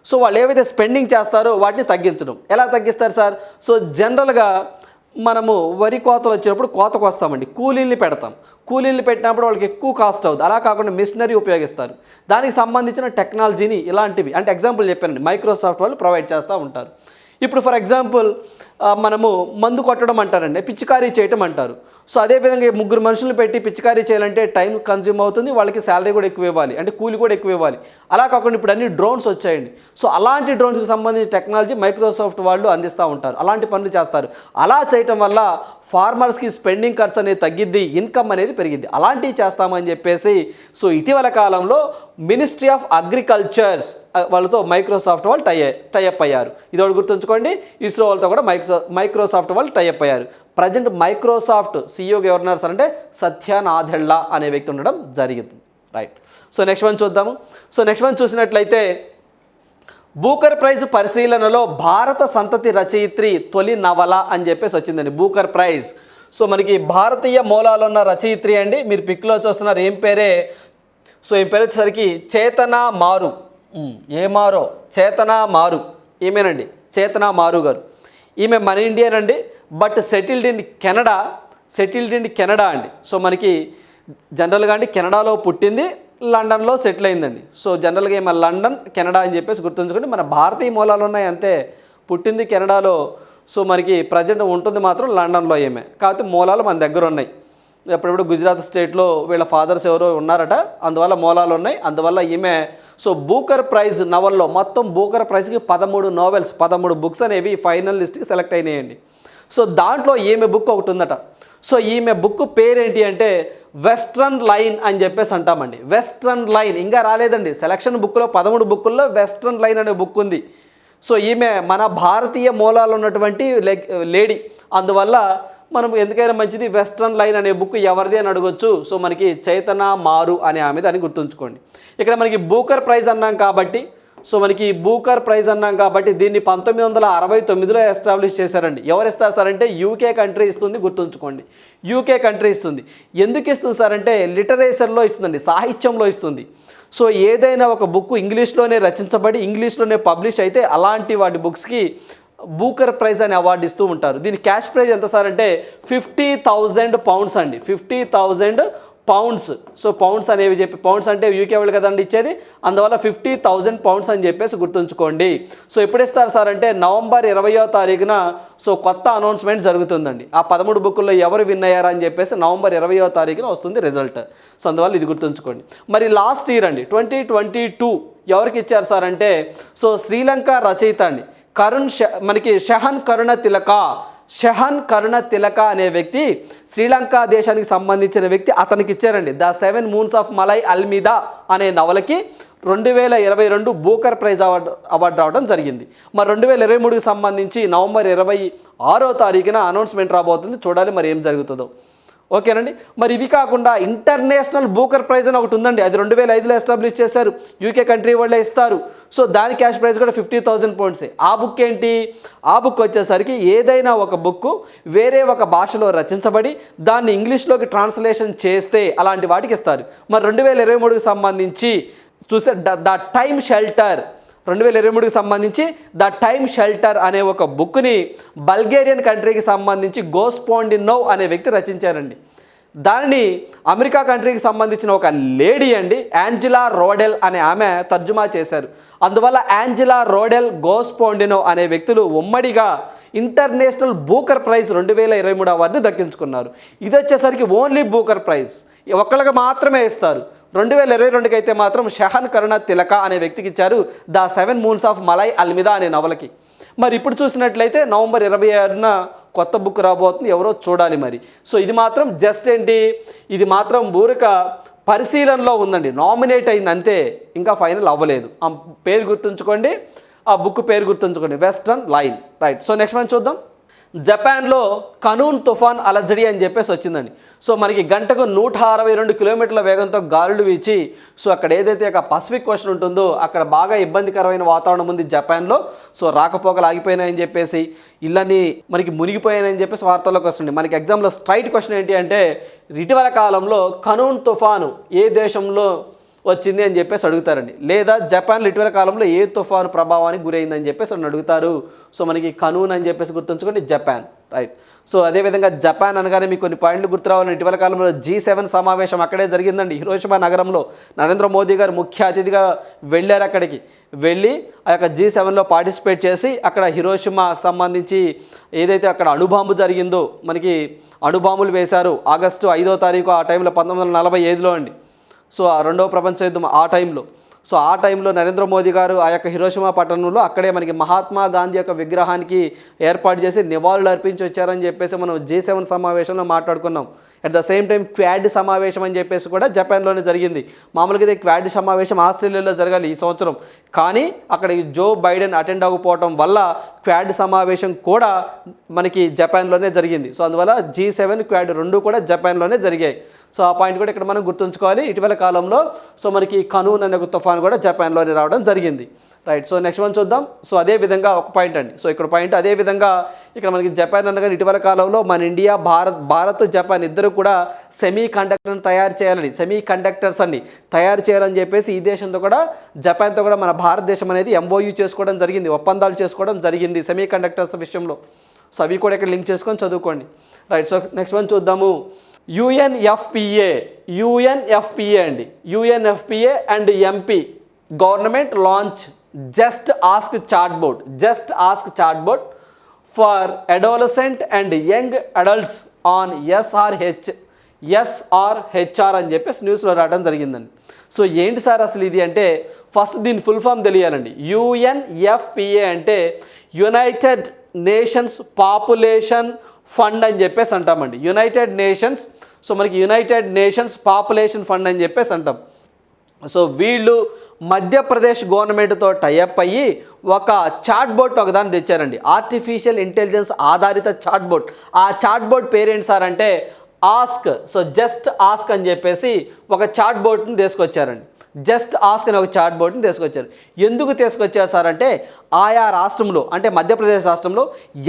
సో వాళ్ళు ఏవైతే స్పెండింగ్ చేస్తారో వాటిని తగ్గించడం. ఎలా తగ్గిస్తారు సార్? సో జనరల్గా మనము వరి కోతలు వచ్చినప్పుడు కోతకు వస్తామండి, కూలీల్ని పెడతాం. కూలీల్ని పెట్టినప్పుడు వాళ్ళకి ఎక్కువ కాస్ట్ అవుతుంది. అలా కాకుండా మిషనరీ ఉపయోగిస్తారు. దానికి సంబంధించిన టెక్నాలజీని ఇలాంటివి అంటే ఎగ్జాంపుల్ చెప్పానండి, మైక్రోసాఫ్ట్ వాళ్ళు ప్రొవైడ్ చేస్తూ ఉంటారు. ఇప్పుడు ఫర్ ఎగ్జాంపుల్ మనము మందు కొట్టడం అంటారండి, పిచికారీ చేయటం అంటారు. సో అదేవిధంగా 3 మనుషులు పెట్టి పిచికారీ చేయాలంటే టైం కన్జ్యూమ్ అవుతుంది, వాళ్ళకి శాలరీ కూడా ఎక్కువ ఇవ్వాలి, అంటే కూలి కూడా ఎక్కువ ఇవ్వాలి. అలా కాకుండా ఇప్పుడు అన్ని డ్రోన్స్ వచ్చాయండి. సో అలాంటి డ్రోన్స్కి సంబంధించిన టెక్నాలజీ మైక్రోసాఫ్ట్ వాళ్ళు అందిస్తూ ఉంటారు, అలాంటి పనులు చేస్తారు. అలా చేయటం వల్ల ఫార్మర్స్కి స్పెండింగ్ ఖర్చు అనేది తగ్గిద్ది, ఇన్కమ్ అనేది పెరిగిద్ది. అలాంటివి చేస్తామని చెప్పేసి సో ఇటీవల కాలంలో మినిస్ట్రీ ఆఫ్ అగ్రికల్చర్స్ వాళ్ళతో మైక్రోసాఫ్ట్ వాళ్ళు టైఅప్ అయ్యారు. ఇది ఒకటి గుర్తుంచుకోండి. ఇస్రో వాళ్ళతో కూడా మైక్రోసాఫ్ట్ వాళ్ళు టైఅప్ అయ్యారు. ప్రజెంట్ మైక్రోసాఫ్ట్ సీఈఓగా ఎవరున్నారు సార్ అంటే సత్య నాదెల్లా అనే వ్యక్తి ఉండడం జరిగింది. రైట్. సో నెక్స్ట్ వన్ చూద్దాము. సో నెక్స్ట్ వన్ చూసినట్లయితే బూకర్ ప్రైజ్ పరిశీలనలో భారత సంతతి రచయిత్రి తొలి నవల అని చెప్పేసి వచ్చిందండి, బూకర్ ప్రైజ్. సో మనకి భారతీయ మూలాలు ఉన్న రచయిత్రి అండి. మీరు పిక్లో చూస్తున్నారు ఏం పేరే? సో ఈ పేరు వచ్చేసరికి చేతనా మారు. చేతనా మారు ఈమెనండి, చేతనా మారు గారు. ఈమె మన ఇండియన్ అండి, బట్ సెటిల్డ్ ఇన్ కెనడా అండి. సో మనకి జనరల్గా అండి కెనడాలో పుట్టింది, లండన్లో సెటిల్ అయిందండి. సో జనరల్గా మన లండన్ కెనడా అని చెప్పేసి గుర్తుంచుకోండి. మన భారతీయ మూలాలు ఉన్నాయి అంతే. పుట్టింది కెనడాలో, సో మనకి ప్రజెంట్ ఉంటుంది మాత్రం లండన్లో ఈమె, కాకపోతే మూలాలు మన దగ్గర ఉన్నాయి. ఎప్పుడెప్పుడు గుజరాత్ స్టేట్లో వీళ్ళ ఫాదర్స్ ఎవరో ఉన్నారట, అందువల్ల మూలాలు ఉన్నాయి. అందువల్ల ఈమె సో బూకర్ ప్రైజ్ నవల్లో మొత్తం బూకర్ ప్రైజ్కి 13 నోవెల్స్ 13 బుక్స్ అనేవి ఫైనల్ లిస్ట్కి సెలెక్ట్ అయినాయండి. సో దాంట్లో ఈమె బుక్ ఒకటి ఉందట. సో ఈమె బుక్ పేరేంటి అంటే వెస్ట్రన్ లైన్ అని చెప్పేసి అంటామండి. వెస్ట్రన్ లైన్ ఇంకా రాలేదండి, సెలక్షన్ బుక్లో 13 బుక్కుల్లో వెస్ట్రన్ లైన్ అనే బుక్ ఉంది. సో ఈమె మన భారతీయ మూలాలు ఉన్నటువంటి లేడీ, అందువల్ల మనం ఎందుకైనా మంచిది వెస్ట్రన్ లైన్ అనే బుక్ ఎవరిది అని అడగొచ్చు. సో మనకి చైతన్య మారు అనే ఆమె, దాన్ని గుర్తుంచుకోండి. ఇక్కడ మనకి బూకర్ ప్రైజ్ అన్నాం కాబట్టి, సో మనకి బూకర్ ప్రైజ్ అన్నాం కాబట్టి దీన్ని 1969లో ఎస్టాబ్లిష్ చేశారండి. ఎవరు ఇస్తారు సార్ అంటే యూకే కంట్రీ ఇస్తుంది, గుర్తుంచుకోండి. యూకే కంట్రీ ఇస్తుంది. ఎందుకు ఇస్తుంది సార్ అంటే లిటరేచర్లో ఇస్తుందండి, సాహిత్యంలో ఇస్తుంది. సో ఏదైనా ఒక బుక్ ఇంగ్లీష్లోనే రచించబడి ఇంగ్లీష్లోనే పబ్లిష్ అయితే అలాంటి వాటి బుక్స్కి బూకర్ ప్రైజ్ అనే అవార్డు ఇస్తూ ఉంటారు. దీని క్యాష్ ప్రైజ్ ఎంత సార్ అంటే 50,000 పౌండ్స్ అండి, 50,000 పౌండ్స్. సో పౌండ్స్ అనేవి చెప్పి, పౌండ్స్ అంటే యూకే వాళ్ళు కదండి ఇచ్చేది, అందువల్ల 50,000 పౌండ్స్ అని చెప్పేసి గుర్తుంచుకోండి. సో ఎప్పుడు ఇస్తారు సార్ అంటే నవంబర్ 20వ తారీఖున సో కొత్త అనౌన్స్మెంట్ జరుగుతుందండి. ఆ 13 బుక్కుల్లో ఎవరు విన్ అయ్యారా అని చెప్పేసి నవంబర్ 20వ తారీఖున వస్తుంది రిజల్ట్. సో అందువల్ల ఇది గుర్తుంచుకోండి. మరి లాస్ట్ ఇయర్ అండి 2022 ఎవరికి ఇచ్చారు సార్ అంటే సో శ్రీలంక రచయిత అండి మనకి షహన్ కరుణ తిలక అనే వ్యక్తి, శ్రీలంక దేశానికి సంబంధించిన వ్యక్తి, అతనికి ఇచ్చారండి ద 7 మూన్స్ ఆఫ్ మలై అల్మిదా అనే నవలకి 2022 బూకర్ ప్రైజ్ అవార్డు రావడం జరిగింది. మరి 2023కి సంబంధించి నవంబర్ 26వ తారీఖున అనౌన్స్మెంట్ రాబోతుంది, చూడాలి మరి ఏం జరుగుతుందో. ఓకేనండి. మరి ఇవి కాకుండా ఇంటర్నేషనల్ బూకర్ ప్రైజ్ అని ఒకటి ఉందండి, అది 2005లో ఎస్టాబ్లిష్ చేశారు, యూకే కంట్రీ వాళ్ళే ఇస్తారు. సో దాని క్యాష్ ప్రైజ్ కూడా 50,000 పౌండ్సే. ఆ బుక్ ఏంటి? ఆ బుక్ వచ్చేసరికి ఏదైనా ఒక బుక్ వేరే ఒక భాషలో రచించబడి దాన్ని ఇంగ్లీష్లోకి ట్రాన్స్లేషన్ చేస్తే అలాంటి వాటికి ఇస్తారు. మరి 2023కి సంబంధించి చూస్తే ద టైమ్ షెల్టర్ 2023కి సంబంధించి ద టైమ్ షెల్టర్ అనే ఒక బుక్ని బల్గేరియన్ కంట్రీకి సంబంధించి గోస్పోండినోవ్ అనే వ్యక్తి రచించారండి. దానిని అమెరికా కంట్రీకి సంబంధించిన ఒక లేడీ అండి యాంజెలా రోడెల్ అనే ఆమె తర్జుమా చేశారు. అందువల్ల యాంజెలా రోడెల్, గోస్పోండినోవ్ అనే వ్యక్తులు ఉమ్మడిగా ఇంటర్నేషనల్ బూకర్ ప్రైజ్ 2023 అవార్డుని దక్కించుకున్నారు. ఇది వచ్చేసరికి ఓన్లీ బూకర్ ప్రైజ్ ఒక్కళ్ళకి మాత్రమే ఇస్తారు. 2022కి అయితే మాత్రం షహన్ కరుణ తిలక అనే వ్యక్తికి ఇచ్చారు ద 7 మూన్స్ ఆఫ్ మలై అల్మిదా అనే నవలకి. మరి ఇప్పుడు చూసినట్లయితే నవంబర్ 26న కొత్త బుక్ రాబోతుంది, ఎవరో చూడాలి మరి. సో ఇది మాత్రం జస్ట్ ఏంటి, ఇది మాత్రం ఊరిక పరిశీలనలో ఉందండి, నామినేట్ అయింది అంతే, ఇంకా ఫైనల్ అవ్వలేదు. ఆ పేరు గుర్తుంచుకోండి, ఆ బుక్ పేరు గుర్తుంచుకోండి, western line. Right. So next మనం చూద్దాం. జపాన్లో కనూన్ తుఫాన్ అలజడి అని చెప్పేసి వచ్చిందండి. సో మనకి గంటకు 162 కిలోమీటర్ల వేగంతో గాలులు వీచి సో అక్కడ ఏదైతే ఒక పసిఫిక్ ఓషన్ ఉంటుందో అక్కడ బాగా ఇబ్బందికరమైన వాతావరణం ఉంది జపాన్లో. సో రాకపోకలు ఆగిపోయినాయని చెప్పేసి, ఇళ్ళని మనకి మునిగిపోయాయని చెప్పేసి వార్తల్లోకి వస్తుంది. మనకి ఎగ్జామ్లో స్ట్రైట్ క్వశ్చన్ ఏంటి అంటే ఇటీవల కాలంలో కనూన్ తుఫాను ఏ దేశంలో వచ్చింది అని చెప్పేసి అడుగుతారండి, లేదా జపాన్లో ఇటీవల కాలంలో ఏ తుఫాను ప్రభావానికి గురైందని చెప్పేసి అడుగుతారు. సో మనకి కనూన్ అని చెప్పేసి గుర్తుంచుకోండి, జపాన్. రైట్. సో అదేవిధంగా జపాన్ అనగానే మీకు కొన్ని పాయింట్లు గుర్తు రావాలని, ఇటీవల కాలంలో G7 సమావేశం అక్కడే జరిగిందండి, హిరోషిమా నగరంలో. నరేంద్ర మోదీ గారు ముఖ్య అతిథిగా వెళ్ళారు. అక్కడికి వెళ్ళి ఆ యొక్క G7లో పార్టిసిపేట్ చేసి అక్కడ హిరోషిమాకు సంబంధించి ఏదైతే అక్కడ అణుబాంబు జరిగిందో, మనకి అణుబాంబులు వేశారు ఆగస్టు 5వ తారీఖు ఆ టైంలో 1945లో అండి. సో ఆ రెండవ ప్రపంచ యుద్ధం ఆ టైంలో. సో ఆ టైంలో నరేంద్ర మోదీ గారు ఆ యొక్క హిరోషిమా పట్టణంలో అక్కడే మనకి మహాత్మా గాంధీ యొక్క విగ్రహానికి ఏర్పాటు చేసి నివాళులు అర్పించి వచ్చారని చెప్పేసి మనం G7 సమావేశంలో మాట్లాడుకున్నాం. At the same time quad సమావేశం అని చెప్పేసి కూడా జపాన్లోనే జరిగింది. మామూలుగా ఇది క్వాడ్ సమావేశం ఆస్ట్రేలియాలో జరగాలి ఈ సంవత్సరం, కానీ అక్కడ జో బైడెన్ అటెండ్ అవ్వకపోవడం వల్ల క్వాడ్ సమావేశం కూడా మనకి జపాన్లోనే జరిగింది. సో అందువల్ల G7 క్వాడ్ రెండు కూడా జపాన్లోనే జరిగాయి. సో ఆ పాయింట్ కూడా ఇక్కడ మనం గుర్తుంచుకోవాలి. ఇటీవల కాలంలో సో మనకి కనూన్ అనే ఒక తుఫాన్ కూడా జపాన్లోనే రావడం జరిగింది. రైట్. సో నెక్స్ట్ మనం చూద్దాం. సో అదే విధంగా ఒక పాయింట్ అండి. సో ఇక్కడ పాయింట్ అదే విధంగా ఇక్కడ మనకి జపాన్ అనగా ఇటీవల కాలంలో మన ఇండియా, భారత్ జపాన్ ఇద్దరు కూడా సెమీ కండక్టర్ని తయారు చేయాలని, సెమీ కండక్టర్స్ అన్ని తయారు చేయాలని చెప్పేసి ఈ దేశంతో కూడా జపాన్తో కూడా మన భారతదేశం అనేది MOU చేసుకోవడం జరిగింది, ఒప్పందాలు చేసుకోవడం జరిగింది సెమీ కండక్టర్స్ విషయంలో. సో అవి కూడా ఇక్కడ లింక్ చేసుకొని చదువుకోండి. రైట్. సో నెక్స్ట్ మనం చూద్దాము. UNFPA అండి, UNFPA and MP government launch just ask chatbot for adolescent and young adults on SRHR అని చెప్పేసి న్యూస్లో రావడం జరిగిందండి. సో ఏంటి సార్ అసలు ఇది అంటే, ఫస్ట్ దీని ఫుల్ ఫామ్ తెలియాలండి. యుఎన్ఎఫ్పిఏ అంటే యునైటెడ్ నేషన్స్ పాపులేషన్ ఫండ్ అని చెప్పేసి అంటామండి. యునైటెడ్ నేషన్స్, సో మనకి యునైటెడ్ నేషన్స్ పాపులేషన్ ఫండ్ అని చెప్పేసి అంటాం. సో వీళ్ళు మధ్యప్రదేశ్ గవర్నమెంట్తో టైఅప్ అయ్యి ఒక చాట్ బోట్ ఒకదాన్ని తెచ్చారండి. ఆర్టిఫిషియల్ ఇంటెలిజెన్స్ ఆధారిత చాట్ బోట్. ఆ చాట్ బోట్ పేరేంటి సార్ అంటే ఆస్క్. సో జస్ట్ ఆస్క్ అని చెప్పేసి ఒక చాట్ బోట్ని తీసుకొచ్చారండి. జస్ట్ ఆస్క్ అనే ఒక చాట్ బోట్ని తీసుకొచ్చారు. ఎందుకు తీసుకొచ్చారు సార్ అంటే, ఆయా రాష్ట్రంలో అంటే మధ్యప్రదేశ్ రాష్ట్రంలో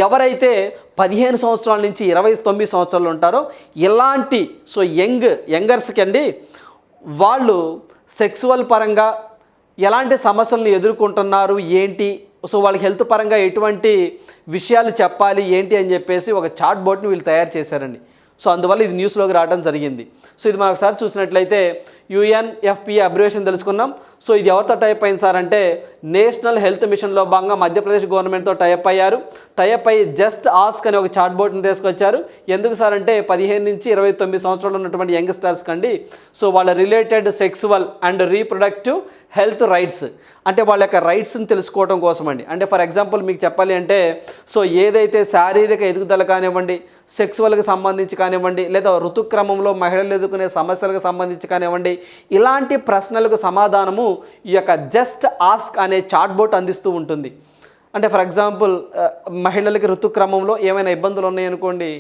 ఎవరైతే 15 సంవత్సరాల నుంచి 29 సంవత్సరాలు ఉంటారో ఇలాంటి సో యంగర్స్కి అండి, వాళ్ళు సెక్సువల్ పరంగా ఎలాంటి సమస్యలను ఎదుర్కొంటున్నారు ఏంటి, సో వాళ్ళకి హెల్త్ పరంగా ఎటువంటి విషయాలు చెప్పాలి ఏంటి అని చెప్పేసి ఒక చాట్ బోట్ని వీళ్ళు తయారు చేశారండి. సో అందువల్ల ఇది న్యూస్లోకి రావడం జరిగింది. సో ఇది మనం ఒకసారి చూసినట్లయితే యుఎన్ఎఫ్పిఏ అబ్రివేషన్ తెలుసుకున్నాం. సో ఇది ఎవరితో టైప్ అయింది సార్ అంటే నేషనల్ హెల్త్ మిషన్లో భాగంగా మధ్యప్రదేశ్ గవర్నమెంట్తో టైప్ అయ్యారు. టైప్ అయ్యి జస్ట్ ఆస్క్ అనే ఒక చాట్ బోట్ని తీసుకొచ్చారు. ఎందుకు సార్ అంటే 15 నుంచి 29 సంవత్సరాలు ఉన్నటువంటి యంగ్స్టర్స్ కండి, సో వాళ్ళ related sexual and reproductive health rights అంటే వాళ్ళ యొక్క రైట్స్ని తెలుసుకోవడం కోసం అండి. అంటే ఫర్ ఎగ్జాంపుల్ మీకు చెప్పాలి అంటే, సో ఏదైతే శారీరక ఎదుగుదల కానివ్వండి, సెక్సువల్కి సంబంధించి కానివ్వండి, లేదా ఋతుక్రమంలో మహిళలు ఎదుర్కొనే సమస్యలకు సంబంధించి కానివ్వండి, ఇలాంటి ప్రశ్నలకు సమాధానము ఈ యొక్క జస్ట్ ఆస్క్ అనే చాట్ బోట్ అందిస్తూ ఉంటుంది. అంటే ఫర్ ఎగ్జాంపుల్ మహిళలకి ఋతుక్రమంలో ఏమైనా ఇబ్బందులు ఉన్నాయనుకోండి,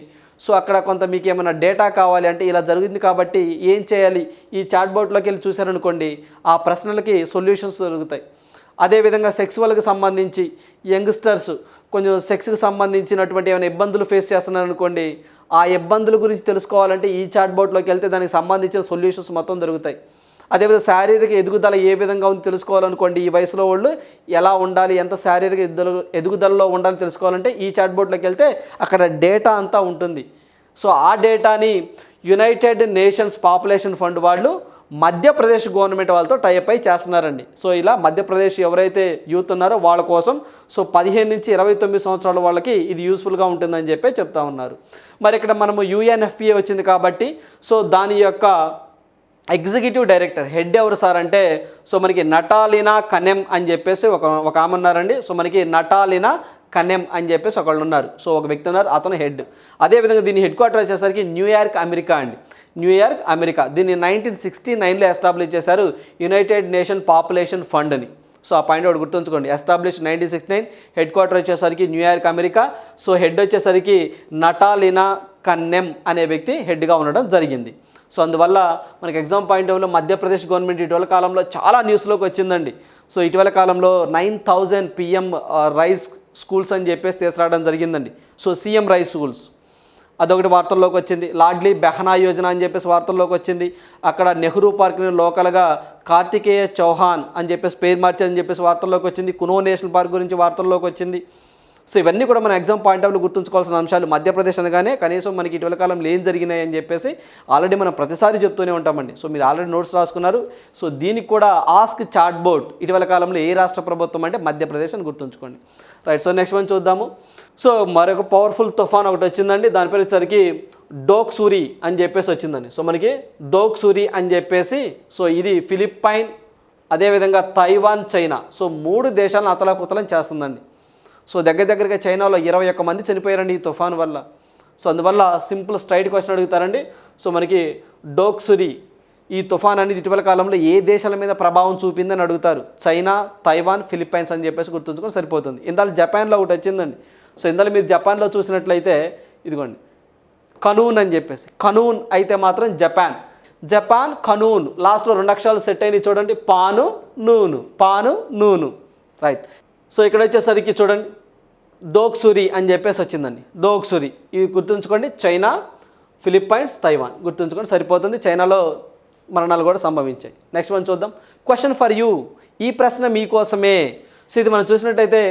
సో అక్కడ కొంత మీకు ఏమైనా డేటా కావాలి అంటే ఇలా జరిగింది కాబట్టి ఏం చేయాలి, ఈ చాట్ బోట్లోకి వెళ్ళి చూశారనుకోండి, ఆ ప్రశ్నలకి సొల్యూషన్స్ దొరుకుతాయి. అదేవిధంగా సెక్సువల్కి సంబంధించి యంగ్స్టర్స్ కొంచెం సెక్స్కి సంబంధించినటువంటి ఏమైనా ఇబ్బందులు ఫేస్ చేస్తున్నారు అనుకోండి, ఆ ఇబ్బందుల గురించి తెలుసుకోవాలంటే ఈ చాట్ బోట్లోకి వెళ్తే దానికి సంబంధించిన సొల్యూషన్స్ మొత్తం దొరుకుతాయి. అదేవిధంగా శారీరక ఎదుగుదల ఏ విధంగా ఉంది తెలుసుకోవాలనుకోండి, ఈ వయసులో వాళ్ళు ఎలా ఉండాలి, ఎంత శారీరక ఎదుగుదలలో ఉండాలి తెలుసుకోవాలంటే ఈ చాట్ బోట్లోకి వెళ్తే అక్కడ డేటా అంతా ఉంటుంది. సో ఆ డేటాని యునైటెడ్ నేషన్స్ పాపులేషన్ ఫండ్ వాళ్ళు మధ్యప్రదేశ్ గవర్నమెంట్ వాళ్ళతో టైఅప్ అయి చేస్తున్నారండి. సో ఇలా మధ్యప్రదేశ్ ఎవరైతే యూత్ ఉన్నారో వాళ్ళ కోసం సో 15 నుంచి 29 సంవత్సరాల వాళ్ళకి ఇది యూస్ఫుల్గా ఉంటుందని చెప్పి చెప్తా ఉన్నారు. మరి ఇక్కడ మనము యుఎన్ఎఫ్పిఏ వచ్చింది కాబట్టి సో దాని యొక్క ఎగ్జిక్యూటివ్ డైరెక్టర్ హెడ్ ఎవరు సార్ అంటే, సో మనకి నటాలినా కనెమ్ అని చెప్పేసి ఒక ఆమె ఉన్నారండి. సో మనకి నటాలినా కనెమ్ అని చెప్పేసి ఒకళ్ళు ఉన్నారు. సో ఒక వ్యక్తి ఉన్నారు, అతను హెడ్. అదేవిధంగా దీని హెడ్ క్వార్టర్ వచ్చేసరికి న్యూయార్క్ అమెరికా అండి. New York America. దీన్ని 1969లో ఎస్టాబ్లిష్ చేశారు యునైటెడ్ నేషన్ పాపులేషన్ ఫండ్ అని. సో ఆ పాయింట్ ఒకటి గుర్తుంచుకోండి. ఎస్టాబ్లిష్ 1969, హెడ్ క్వార్టర్ వచ్చేసరికి న్యూయార్క్ అమెరికా. సో హెడ్ వచ్చేసరికి నటాలినా కన్నెమ్ అనే వ్యక్తి హెడ్గా ఉండడం జరిగింది. సో అందువల్ల మనకి ఎగ్జామ్ పాయింట్ ఆఫ్లో మధ్యప్రదేశ్ గవర్నమెంట్ ఇటీవల కాలంలో చాలా న్యూస్లోకి వచ్చిందండి. సో ఇటీవల కాలంలో 9000 PM రైస్ స్కూల్స్ అని చెప్పేసి తీసుకురావడం జరిగిందండి. సో సీఎం రైస్ స్కూల్స్ అదొకటి వార్తల్లోకి వచ్చింది. లాడ్లీ బెహనా యోజన అని చెప్పేసి వార్తల్లోకి వచ్చింది. అక్కడ నెహ్రూ పార్క్ని లోకల్గా కార్తికేయ చౌహాన్ అని చెప్పేసి పేరు మార్చని చెప్పేసి వార్తల్లోకి వచ్చింది. కునో నేషనల్ పార్క్ గురించి వార్తల్లోకి వచ్చింది. సో ఇవన్నీ కూడా మన ఎగ్జామ్ పాయింట్ ఆఫ్లో గుర్తుంచుకోవాల్సిన అంశాలు. మధ్యప్రదేశ్ అనగానే కనీసం మనకి ఇటీవల కాలంలో ఏం జరిగినాయి అని చెప్పేసి ఆల్రెడీ మనం ప్రతిసారి చెప్తూనే ఉంటామండి. సో మీరు ఆల్రెడీ నోట్స్ రాసుకున్నారు. సో దీనికి కూడా ఆస్క్ చాట్ బోట్ ఇటీవల కాలంలో ఏ రాష్ట్ర ప్రభుత్వం అంటే మధ్యప్రదేశ్ అని గుర్తుంచుకోండి. రైట్. సో నెక్స్ట్ మనం చూద్దాము. సో మరొక పవర్ఫుల్ తుఫాన్ ఒకటి వచ్చిందండి. దాని పేరు వచ్చేసరికి డోక్సూరి అని చెప్పేసి వచ్చిందండి. సో మనకి డోక్సూరి అని చెప్పేసి సో ఇది ఫిలిప్పైన్, అదేవిధంగా తైవాన్, చైనా, సో 3 దేశాలను అతలాకుతలం చేస్తుందండి. సో దగ్గరగా చైనాలో 21 మంది చనిపోయారండి ఈ తుఫాను వల్ల. సో అందువల్ల సింపుల్ స్ట్రైట్ క్వశ్చన్ అడుగుతారండి. సో మనకి డోక్సూరి ఈ తుఫాన్ అనేది ఇటీవల కాలంలో ఏ దేశాల మీద ప్రభావం చూపిందని అడుగుతారు. చైనా, తైవాన్, ఫిలిప్పైన్స్ అని చెప్పేసి గుర్తుంచుకొని సరిపోతుంది. ఇందాక జపాన్లో ఒకటి వచ్చిందండి. సో ఇందాక మీరు జపాన్లో చూసినట్లయితే ఇదిగోండి కనూన్ అని చెప్పేసి, కనూన్ అయితే మాత్రం జపాన్ కనూన్, లాస్ట్లో 2 అక్షరాలు సెట్ అయినవి చూడండి, పాను నూను. రైట్. సో ఇక్కడ వచ్చేసరికి చూడండి డోక్సూరి అని చెప్పేసి వచ్చిందండి. డోక్సూరి ఇవి గుర్తుంచుకోండి. చైనా, ఫిలిప్పైన్స్, తైవాన్ గుర్తుంచుకోండి సరిపోతుంది. చైనాలో మరణాలు కూడా సంభవించాయి. నెక్స్ట్ మనం చూద్దాం. క్వశ్చన్ ఫర్ యూ, ఈ ప్రశ్న మీకోసమే. సో ఇది మనం చూసినట్టయితే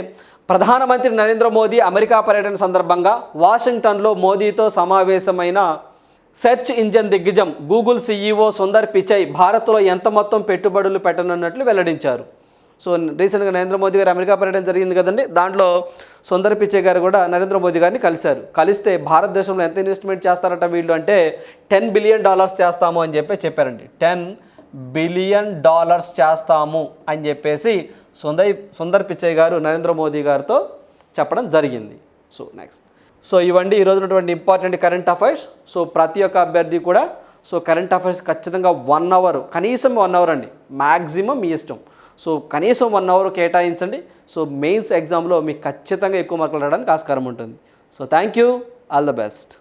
ప్రధానమంత్రి నరేంద్ర మోదీ అమెరికా పర్యటన సందర్భంగా వాషింగ్టన్లో మోదీతో సమావేశమైన సెర్చ్ ఇంజిన్ దిగ్గజం గూగుల్ CEO సుందర్ పిచై భారత్లో ఎంత మొత్తం పెట్టుబడులు పెట్టనున్నట్లు వెల్లడించారు. సో రీసెంట్గా నరేంద్ర మోదీ గారు అమెరికా పర్యటన జరిగింది కదండి, దాంట్లో సుందర్ పిచ్చై గారు కూడా నరేంద్ర మోదీ గారిని కలిశారు. కలిస్తే భారతదేశంలో ఎంత ఇన్వెస్ట్మెంట్ చేస్తారట వీళ్ళు అంటే $10 బిలియన్ చేస్తాము అని చెప్పారండి. $10 బిలియన్ చేస్తాము అని చెప్పేసి సుందర్ పిచ్చై గారు నరేంద్ర మోదీ గారితో చెప్పడం జరిగింది. సో నెక్స్ట్, సో ఇవండి ఈరోజు ఉన్నటువంటి ఇంపార్టెంట్ కరెంట్ అఫైర్స్. సో ప్రతి ఒక్క అభ్యర్థి కూడా సో కరెంట్ అఫైర్స్ ఖచ్చితంగా 1 అవర్, కనీసం 1 అవర్ అండి, మ్యాక్సిమం మీ ఇష్టం. సో కనీసం 1 అవర్ కేటాయించండి. సో మెయిన్స్ ఎగ్జామ్లో మీకు ఖచ్చితంగా ఎక్కువ మార్కులు రావడానికి ఆస్కారం ఉంటుంది. So thank you, all the best.